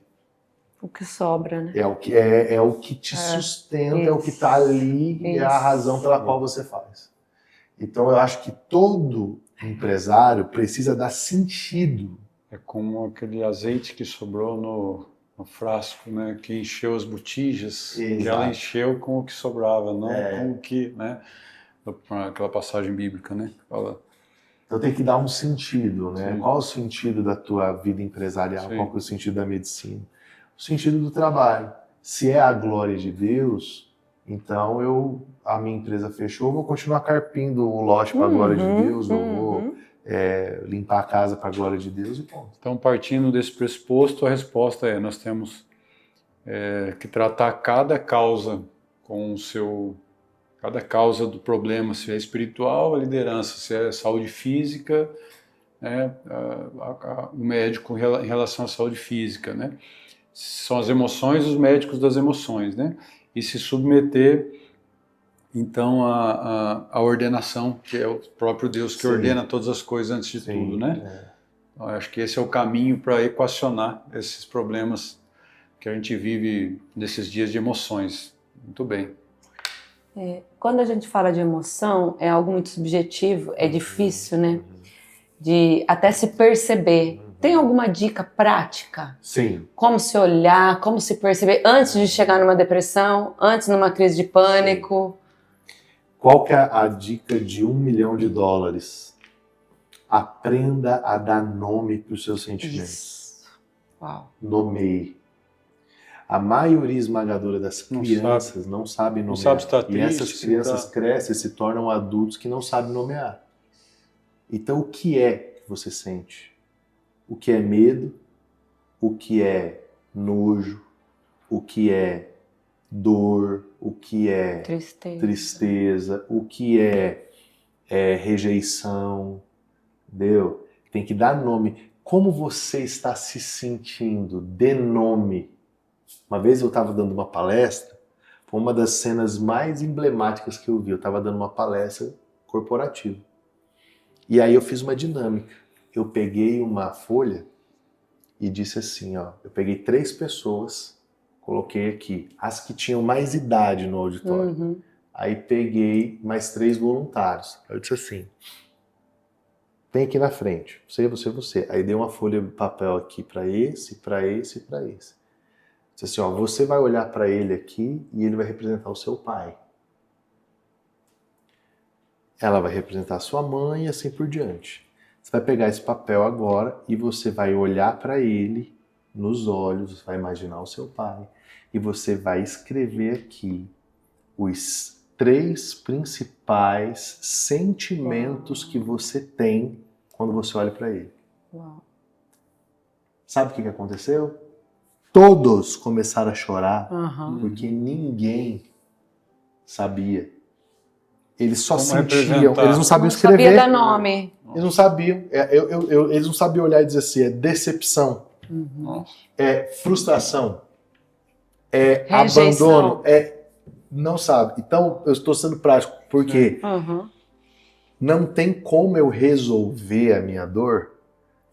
[SPEAKER 3] O que sobra, né?
[SPEAKER 2] É o que te sustenta, é o que está ali e é a razão pela qual você faz. Então eu acho que todo empresário precisa dar sentido.
[SPEAKER 1] É como aquele azeite que sobrou no frasco, né? Que encheu as botijas,
[SPEAKER 2] Exato.
[SPEAKER 1] que ela encheu com o que sobrava, não com o que, né? Aquela passagem bíblica, né? Fala.
[SPEAKER 2] Então tem que dar um sentido, né?
[SPEAKER 1] Sim.
[SPEAKER 2] Qual o sentido da tua vida empresarial?
[SPEAKER 1] Sim.
[SPEAKER 2] Qual que é o sentido da medicina? O sentido do trabalho. Se é a glória de Deus, então a minha empresa fechou, eu vou continuar carpindo o lote para a glória de Deus, eu vou limpar a casa para a glória de Deus e ponto.
[SPEAKER 1] Então, partindo desse pressuposto, a resposta é: nós temos que tratar cada causa com o seu... Cada causa do problema, se é espiritual, a liderança, se é saúde física, né, o médico em relação à saúde física, né? São as emoções, os médicos das emoções, né? E se submeter, então, à ordenação, que é o próprio Deus que ordena todas as coisas antes de tudo, né? Então, eu acho que esse é o caminho para equacionar esses problemas que a gente vive nesses dias de emoções. Muito bem.
[SPEAKER 3] Quando a gente fala de emoção, é algo muito subjetivo, é difícil, né? De até se perceber. Tem alguma dica prática?
[SPEAKER 2] Sim.
[SPEAKER 3] Como se olhar, como se perceber antes de chegar numa depressão, antes numa crise de pânico?
[SPEAKER 2] Sim. Qual que é a dica de $1 milhão? Aprenda a dar nome para os seus sentimentos.
[SPEAKER 3] Isso. Uau.
[SPEAKER 2] Nomeie. A maioria esmagadora das crianças não sabe nomear.
[SPEAKER 1] Não sabe estar triste,
[SPEAKER 2] e essas crianças crescem e se tornam adultos que não sabem nomear. Então, o que é que você sente? O que é medo? O que é nojo? O que é dor? O que é tristeza? O que é rejeição? Entendeu? Tem que dar nome. Como você está se sentindo? Dê nome. Uma vez eu estava dando uma palestra, foi uma das cenas mais emblemáticas que eu vi. Eu estava dando uma palestra corporativa. E aí eu fiz uma dinâmica. Eu peguei uma folha e disse assim, ó, eu peguei 3 pessoas, coloquei aqui, as que tinham mais idade no auditório. Aí peguei mais 3 voluntários. Aí eu disse assim, vem aqui na frente, você. Aí dei uma folha de papel aqui para esse, para esse e para esse. Disse assim, ó, você vai olhar para ele aqui e ele vai representar o seu pai. Ela vai representar a sua mãe e assim por diante. Você vai pegar esse papel agora e você vai olhar para ele nos olhos, você vai imaginar o seu pai e você vai escrever aqui os 3 principais sentimentos que você tem quando você olha para ele.
[SPEAKER 3] Uau.
[SPEAKER 2] Sabe o que aconteceu? Todos começaram a chorar porque ninguém sabia. Eles só sentiam, eles não sabiam escrever.
[SPEAKER 3] Não sabia dar nome.
[SPEAKER 2] Eles não sabiam. Eles não sabiam olhar e dizer assim, é decepção, é frustração, é
[SPEAKER 3] rejeição.
[SPEAKER 2] abandono, não sabe. Então, eu estou sendo prático, porque não tem como eu resolver a minha dor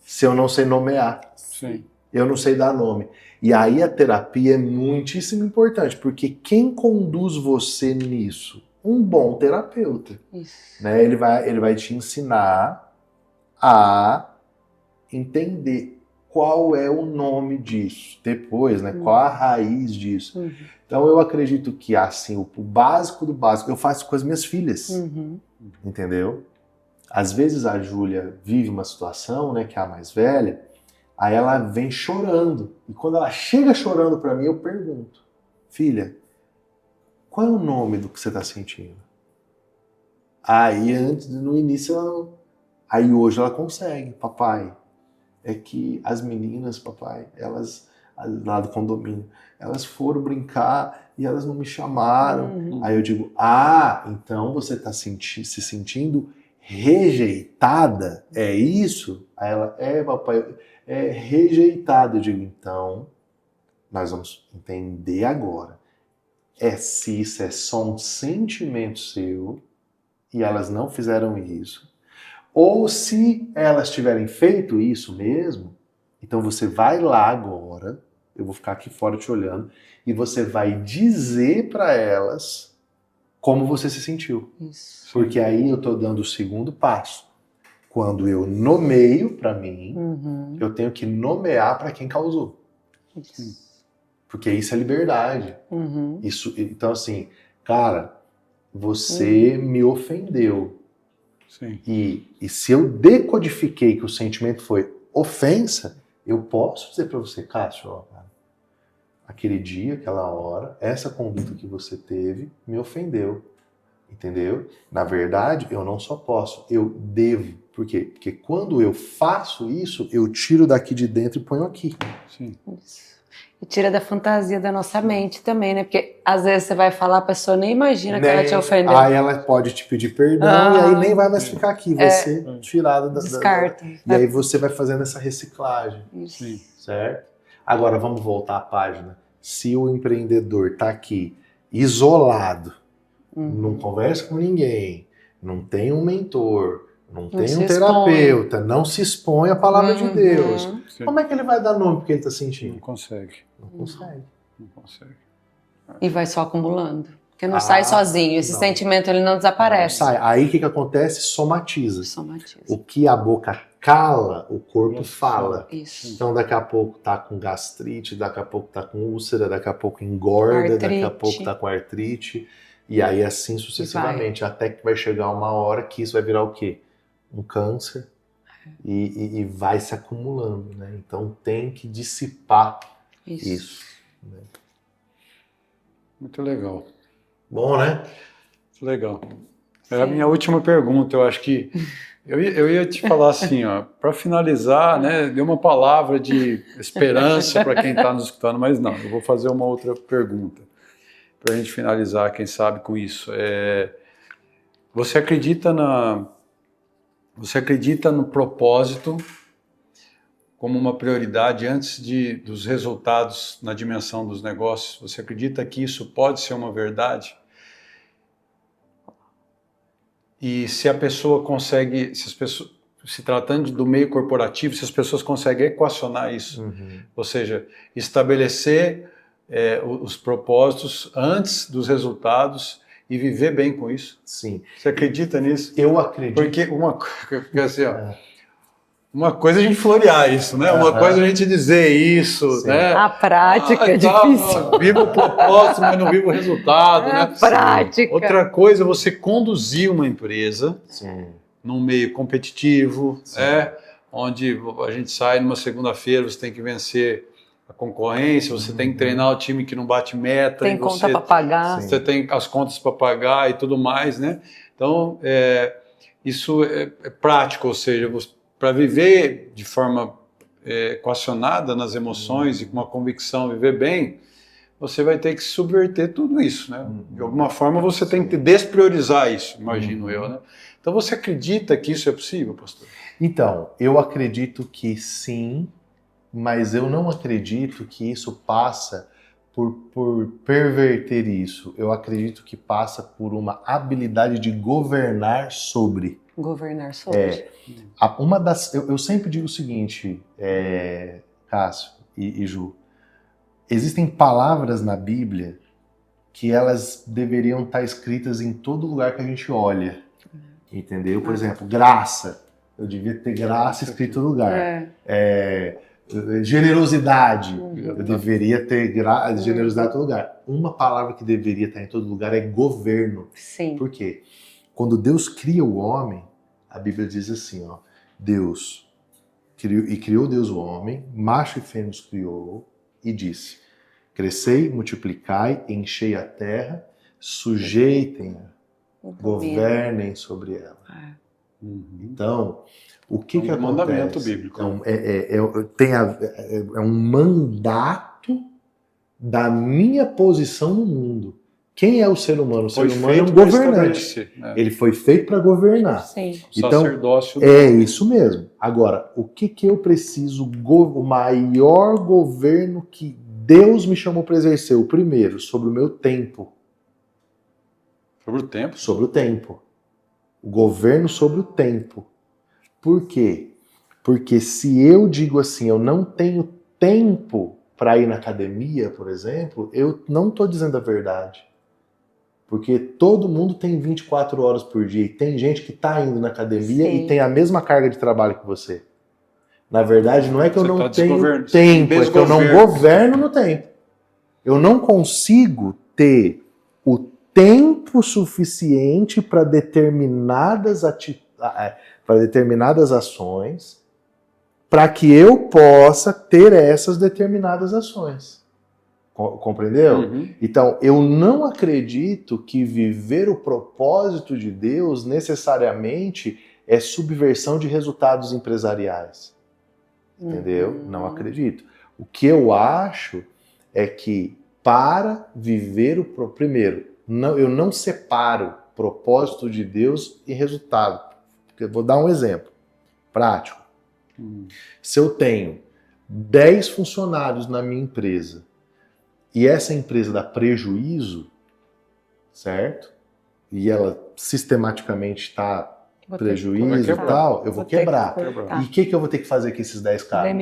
[SPEAKER 2] se eu não sei nomear.
[SPEAKER 1] Sim.
[SPEAKER 2] Eu não sei dar nome. E aí a terapia é muitíssimo importante, porque quem conduz você nisso? Um bom terapeuta.
[SPEAKER 3] Isso.
[SPEAKER 2] Né? Ele vai te ensinar a entender qual é o nome disso. Depois, né? Qual a raiz disso. Então eu acredito que assim, o básico do básico, eu faço com as minhas filhas. Entendeu? Às vezes a Júlia vive uma situação, né, que é a mais velha, aí ela vem chorando. E quando ela chega chorando para mim, eu pergunto, filha, qual é o nome do que você está sentindo? Aí no início, aí hoje ela consegue, papai, é que as meninas, papai, elas, lá do condomínio, elas foram brincar e elas não me chamaram. Aí eu digo, então você está se sentindo rejeitada? É isso? Aí ela, papai, é rejeitada. Eu digo, então, nós vamos entender agora. Se isso é só um sentimento seu e elas não fizeram isso, ou se elas tiverem feito isso mesmo, então você vai lá agora, eu vou ficar aqui fora te olhando, e você vai dizer para elas como você se sentiu.
[SPEAKER 3] Isso.
[SPEAKER 2] Porque aí eu estou dando o segundo passo. Quando eu nomeio para mim, eu tenho que nomear para quem causou.
[SPEAKER 3] Isso.
[SPEAKER 2] Porque isso é liberdade. Isso, então assim, cara, você me ofendeu.
[SPEAKER 1] Sim.
[SPEAKER 2] E se eu decodifiquei que o sentimento foi ofensa, eu posso dizer para você, Cássio, ó, aquele dia, aquela hora, essa conduta que você teve me ofendeu. Entendeu? Na verdade, eu não só posso, eu devo. Por quê? Porque quando eu faço isso, eu tiro daqui de dentro e ponho aqui.
[SPEAKER 1] Sim.
[SPEAKER 3] Isso. E tira da fantasia da nossa mente também, né? Porque às vezes você vai falar, a pessoa nem imagina que ela te ofendeu.
[SPEAKER 2] Aí ela pode te pedir perdão e aí nem vai mais ficar aqui, vai ser tirada da...
[SPEAKER 3] Descarta.
[SPEAKER 2] E aí você vai fazendo essa reciclagem.
[SPEAKER 3] Isso.
[SPEAKER 1] Sim.
[SPEAKER 2] Certo? Agora, vamos voltar à página. Se o empreendedor está aqui isolado, não conversa com ninguém, não tem um mentor, não tem um terapeuta, não se expõe à palavra de Deus.
[SPEAKER 1] Sim.
[SPEAKER 2] Como é que ele vai dar nome porque ele está sentindo?
[SPEAKER 1] Não consegue.
[SPEAKER 2] Não consegue.
[SPEAKER 1] Não consegue.
[SPEAKER 3] E vai só acumulando. Porque não sai sozinho. Esse sentimento ele não desaparece.
[SPEAKER 2] Não sai. Aí o que acontece? Somatiza.
[SPEAKER 3] Somatiza.
[SPEAKER 2] O que a boca cala, o corpo fala.
[SPEAKER 3] Isso.
[SPEAKER 2] Então daqui a pouco tá com gastrite, daqui a pouco tá com úlcera, daqui a pouco engorda, daqui a pouco tá com artrite. E aí assim sucessivamente. Até que vai chegar uma hora que isso vai virar o quê? Um câncer. E vai se acumulando, né? Então tem que dissipar isso. Né?
[SPEAKER 1] Muito legal.
[SPEAKER 2] Bom, né?
[SPEAKER 1] Muito legal. É a minha última pergunta. Eu acho que eu ia te falar assim, ó, para finalizar, né? Dê uma palavra de esperança para quem está nos escutando, mas não. Eu vou fazer uma outra pergunta para a gente finalizar, quem sabe, com isso. Você acredita Você acredita no propósito como uma prioridade antes dos resultados na dimensão dos negócios? Você acredita que isso pode ser uma verdade? E se a pessoa consegue, se tratando do meio corporativo, se as pessoas conseguem equacionar isso, ou seja, estabelecer os propósitos antes dos resultados e viver bem com isso.
[SPEAKER 2] Sim.
[SPEAKER 1] Você acredita nisso?
[SPEAKER 2] Eu acredito.
[SPEAKER 1] Porque assim, uma coisa é a gente florear isso, né? Uma coisa é a gente dizer isso, né?
[SPEAKER 3] A prática é difícil.
[SPEAKER 1] Viva o propósito, mas não viva o resultado, né?
[SPEAKER 3] A prática.
[SPEAKER 1] Outra coisa é você conduzir uma empresa num meio competitivo, onde a gente sai numa segunda-feira, você tem que vencer a concorrência, você tem que treinar o time que não bate meta.
[SPEAKER 3] Tem conta para pagar.
[SPEAKER 1] Você tem as contas para pagar e tudo mais, né? Então, isso é prático, ou seja, para viver de forma equacionada nas emoções e com uma convicção, viver bem, você vai ter que subverter tudo isso, né? De alguma forma você tem que despriorizar isso, imagino eu, né? Então você acredita que isso é possível, pastor?
[SPEAKER 2] Então, eu acredito que sim, mas eu não acredito que isso passa por perverter isso. Eu acredito que passa por uma habilidade de governar sobre.
[SPEAKER 3] Governar sobre.
[SPEAKER 2] Eu sempre digo o seguinte, Cássio e Ju, existem palavras na Bíblia que elas deveriam estar escritas em todo lugar que a gente olha, entendeu? Por exemplo, graça, eu devia ter graça escrito em todo lugar. Generosidade, eu deveria ter generosidade em todo lugar. Uma palavra que deveria estar em todo lugar é governo.
[SPEAKER 3] Sim.
[SPEAKER 2] Por quê? Quando Deus cria o homem, a Bíblia diz assim, Deus criou Deus o homem, macho e fêmea os criou e disse: crescei, multiplicai, enchei a terra, sujeitem-a, governem sobre ela. Então, o que acontece?
[SPEAKER 1] Mandamento bíblico.
[SPEAKER 2] É um mandato da minha posição no mundo. Quem é o ser humano? O ser humano é um governante. Ele foi feito para governar.
[SPEAKER 3] Sim.
[SPEAKER 2] Então,
[SPEAKER 1] sacerdócio.
[SPEAKER 2] Isso mesmo. Agora, o que eu preciso? O maior governo que Deus me chamou para exercer, o primeiro, sobre o meu tempo.
[SPEAKER 1] Sobre o tempo?
[SPEAKER 2] Sobre o tempo. O governo sobre o tempo. Por quê? Porque se eu digo assim, eu não tenho tempo para ir na academia, por exemplo, eu não estou dizendo a verdade. Porque todo mundo tem 24 horas por dia e tem gente que está indo na academia e tem a mesma carga de trabalho que você. Na verdade, não é que eu não tenho tempo, é que eu não governo no tempo. Eu não consigo ter o tempo suficiente para determinadas ações para que eu possa ter essas determinadas ações. Compreendeu? Então, eu não acredito que viver o propósito de Deus necessariamente é subversão de resultados empresariais. Entendeu? Não acredito. O que eu acho é que para viver primeiro, eu não separo propósito de Deus e resultado. Eu vou dar um exemplo prático. Se eu tenho 10 funcionários na minha empresa e essa empresa dá prejuízo, certo? E ela sistematicamente está prejuízo e tal, eu vou quebrar. E o que eu vou ter que fazer com esses 10 caras?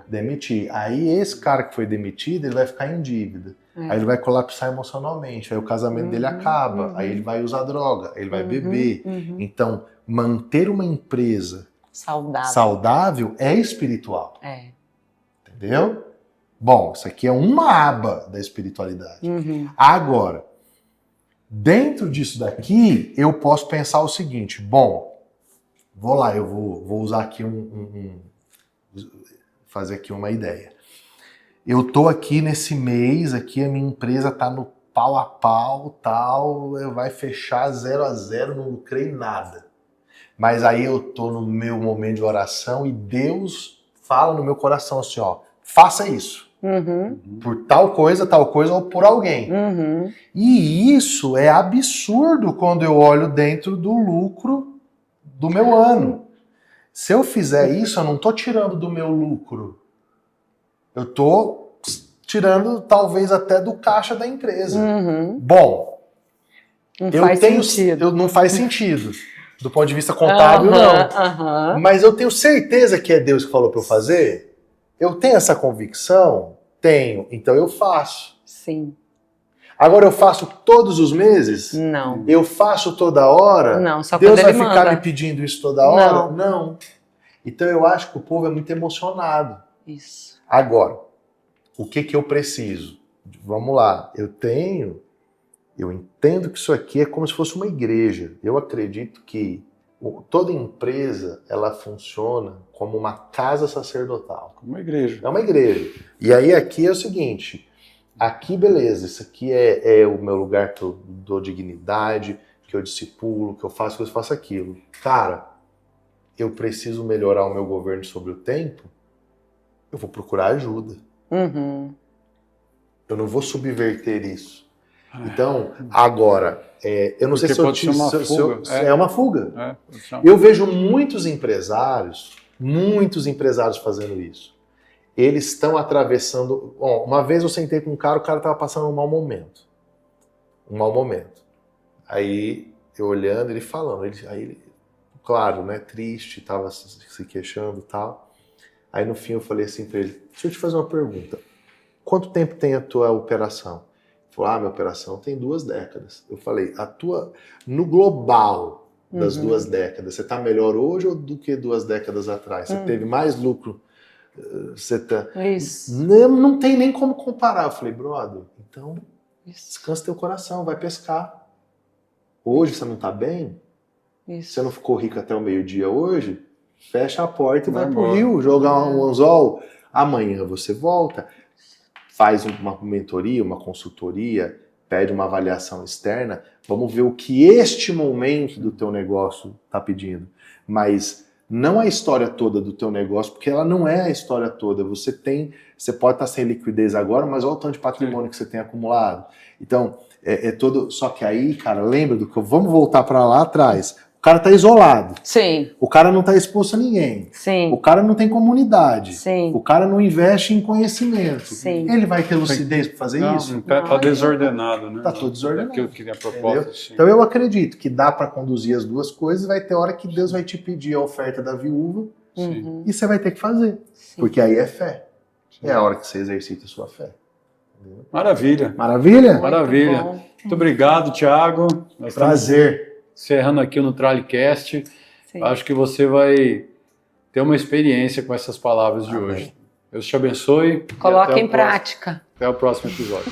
[SPEAKER 2] Demitir. Aí esse cara que foi demitido, ele vai ficar em dívida. Aí ele vai colapsar emocionalmente, aí o casamento dele acaba, aí ele vai usar droga, aí ele vai beber. Então, manter uma empresa saudável é espiritual. Entendeu? Bom, isso aqui é uma aba da espiritualidade. Agora, dentro disso daqui, eu posso pensar o seguinte, eu vou usar aqui fazer aqui uma ideia. Eu tô aqui nesse mês, aqui a minha empresa tá no pau a pau, tal, vai fechar 0 a 0, não lucrei nada. Mas aí eu tô no meu momento de oração e Deus fala no meu coração assim, faça isso. Por tal coisa ou por alguém. E isso é absurdo quando eu olho dentro do lucro do meu ano. Se eu fizer isso, eu não estou tirando do meu lucro. Eu estou tirando talvez até do caixa da empresa. Bom, não faz sentido. Do ponto de vista contábil, não. Mas eu tenho certeza que é Deus que falou para eu fazer? Eu tenho essa convicção? Tenho. Então eu faço.
[SPEAKER 3] Sim.
[SPEAKER 2] Agora eu faço todos os meses?
[SPEAKER 3] Não.
[SPEAKER 2] Eu faço toda hora?
[SPEAKER 3] Não, só
[SPEAKER 2] Deus
[SPEAKER 3] quando
[SPEAKER 2] vai
[SPEAKER 3] ele
[SPEAKER 2] ficar
[SPEAKER 3] manda.
[SPEAKER 2] me pedindo isso toda hora? Não. Então eu acho que o povo é muito emocionado.
[SPEAKER 3] Isso.
[SPEAKER 2] Agora, o que eu preciso? Vamos lá. Eu entendo que isso aqui é como se fosse uma igreja. Eu acredito que toda empresa, ela funciona como uma casa sacerdotal.
[SPEAKER 1] Como uma igreja.
[SPEAKER 2] É uma igreja. E aí aqui é o seguinte, aqui beleza, isso aqui é o meu lugar que eu dou dignidade, que eu discipulo, que eu faço aquilo. Cara, eu preciso melhorar o meu governo sobre o tempo, eu vou procurar ajuda. Eu não vou subverter isso. Então, agora, eu não sei se eu te... É uma fuga. Eu vejo muitos empresários fazendo isso. Eles estão atravessando... Bom, uma vez eu sentei com um cara, o cara estava passando um mau momento. Aí, eu olhando, ele falando. Claro, né, triste, estava se queixando e tal. Aí, no fim, eu falei assim para ele, deixa eu te fazer uma pergunta. Quanto tempo tem a tua operação? Ele falou, minha operação tem 2 décadas. Eu falei, no global das 2 décadas, você está melhor hoje do que 2 décadas atrás? Você teve mais lucro?
[SPEAKER 3] Isso.
[SPEAKER 2] Não tem nem como comparar. Eu falei, brother, então descansa teu coração, vai pescar. Hoje você não está bem?
[SPEAKER 3] Isso.
[SPEAKER 2] Você não ficou rico até o meio-dia hoje? Fecha a porta e vai pro rio jogar um anzol. Amanhã você volta. Faz uma mentoria, uma consultoria, pede uma avaliação externa, vamos ver o que este momento do teu negócio está pedindo. Mas não a história toda do teu negócio, porque ela não é a história toda. Você pode estar sem liquidez agora, mas olha o tanto de patrimônio que você tem acumulado. Então, só que aí, cara, lembra do que vamos voltar para lá atrás. O cara está isolado.
[SPEAKER 3] Sim.
[SPEAKER 2] O cara não está exposto a ninguém.
[SPEAKER 3] Sim.
[SPEAKER 2] O cara não tem comunidade.
[SPEAKER 3] Sim.
[SPEAKER 2] O cara não investe em conhecimento.
[SPEAKER 3] Sim.
[SPEAKER 2] Ele vai ter lucidez para fazer isso?
[SPEAKER 1] Não, tá desordenado, né?
[SPEAKER 2] Está tudo desordenado.
[SPEAKER 1] Aquilo que é a proposta.
[SPEAKER 2] Então eu acredito que dá para conduzir as duas coisas, vai ter hora que Deus vai te pedir a oferta da viúva e você vai ter que fazer. Sim. Porque aí é fé. Sim. É a hora que você exercita a sua fé.
[SPEAKER 1] Maravilha.
[SPEAKER 2] Maravilha?
[SPEAKER 1] Maravilha. Muito obrigado, Thiago.
[SPEAKER 2] Prazer.
[SPEAKER 1] Encerrando aqui no Tralicast, acho que você vai ter uma experiência com essas palavras de hoje. Deus te abençoe.
[SPEAKER 3] Coloque em prática.
[SPEAKER 1] Até o próximo episódio.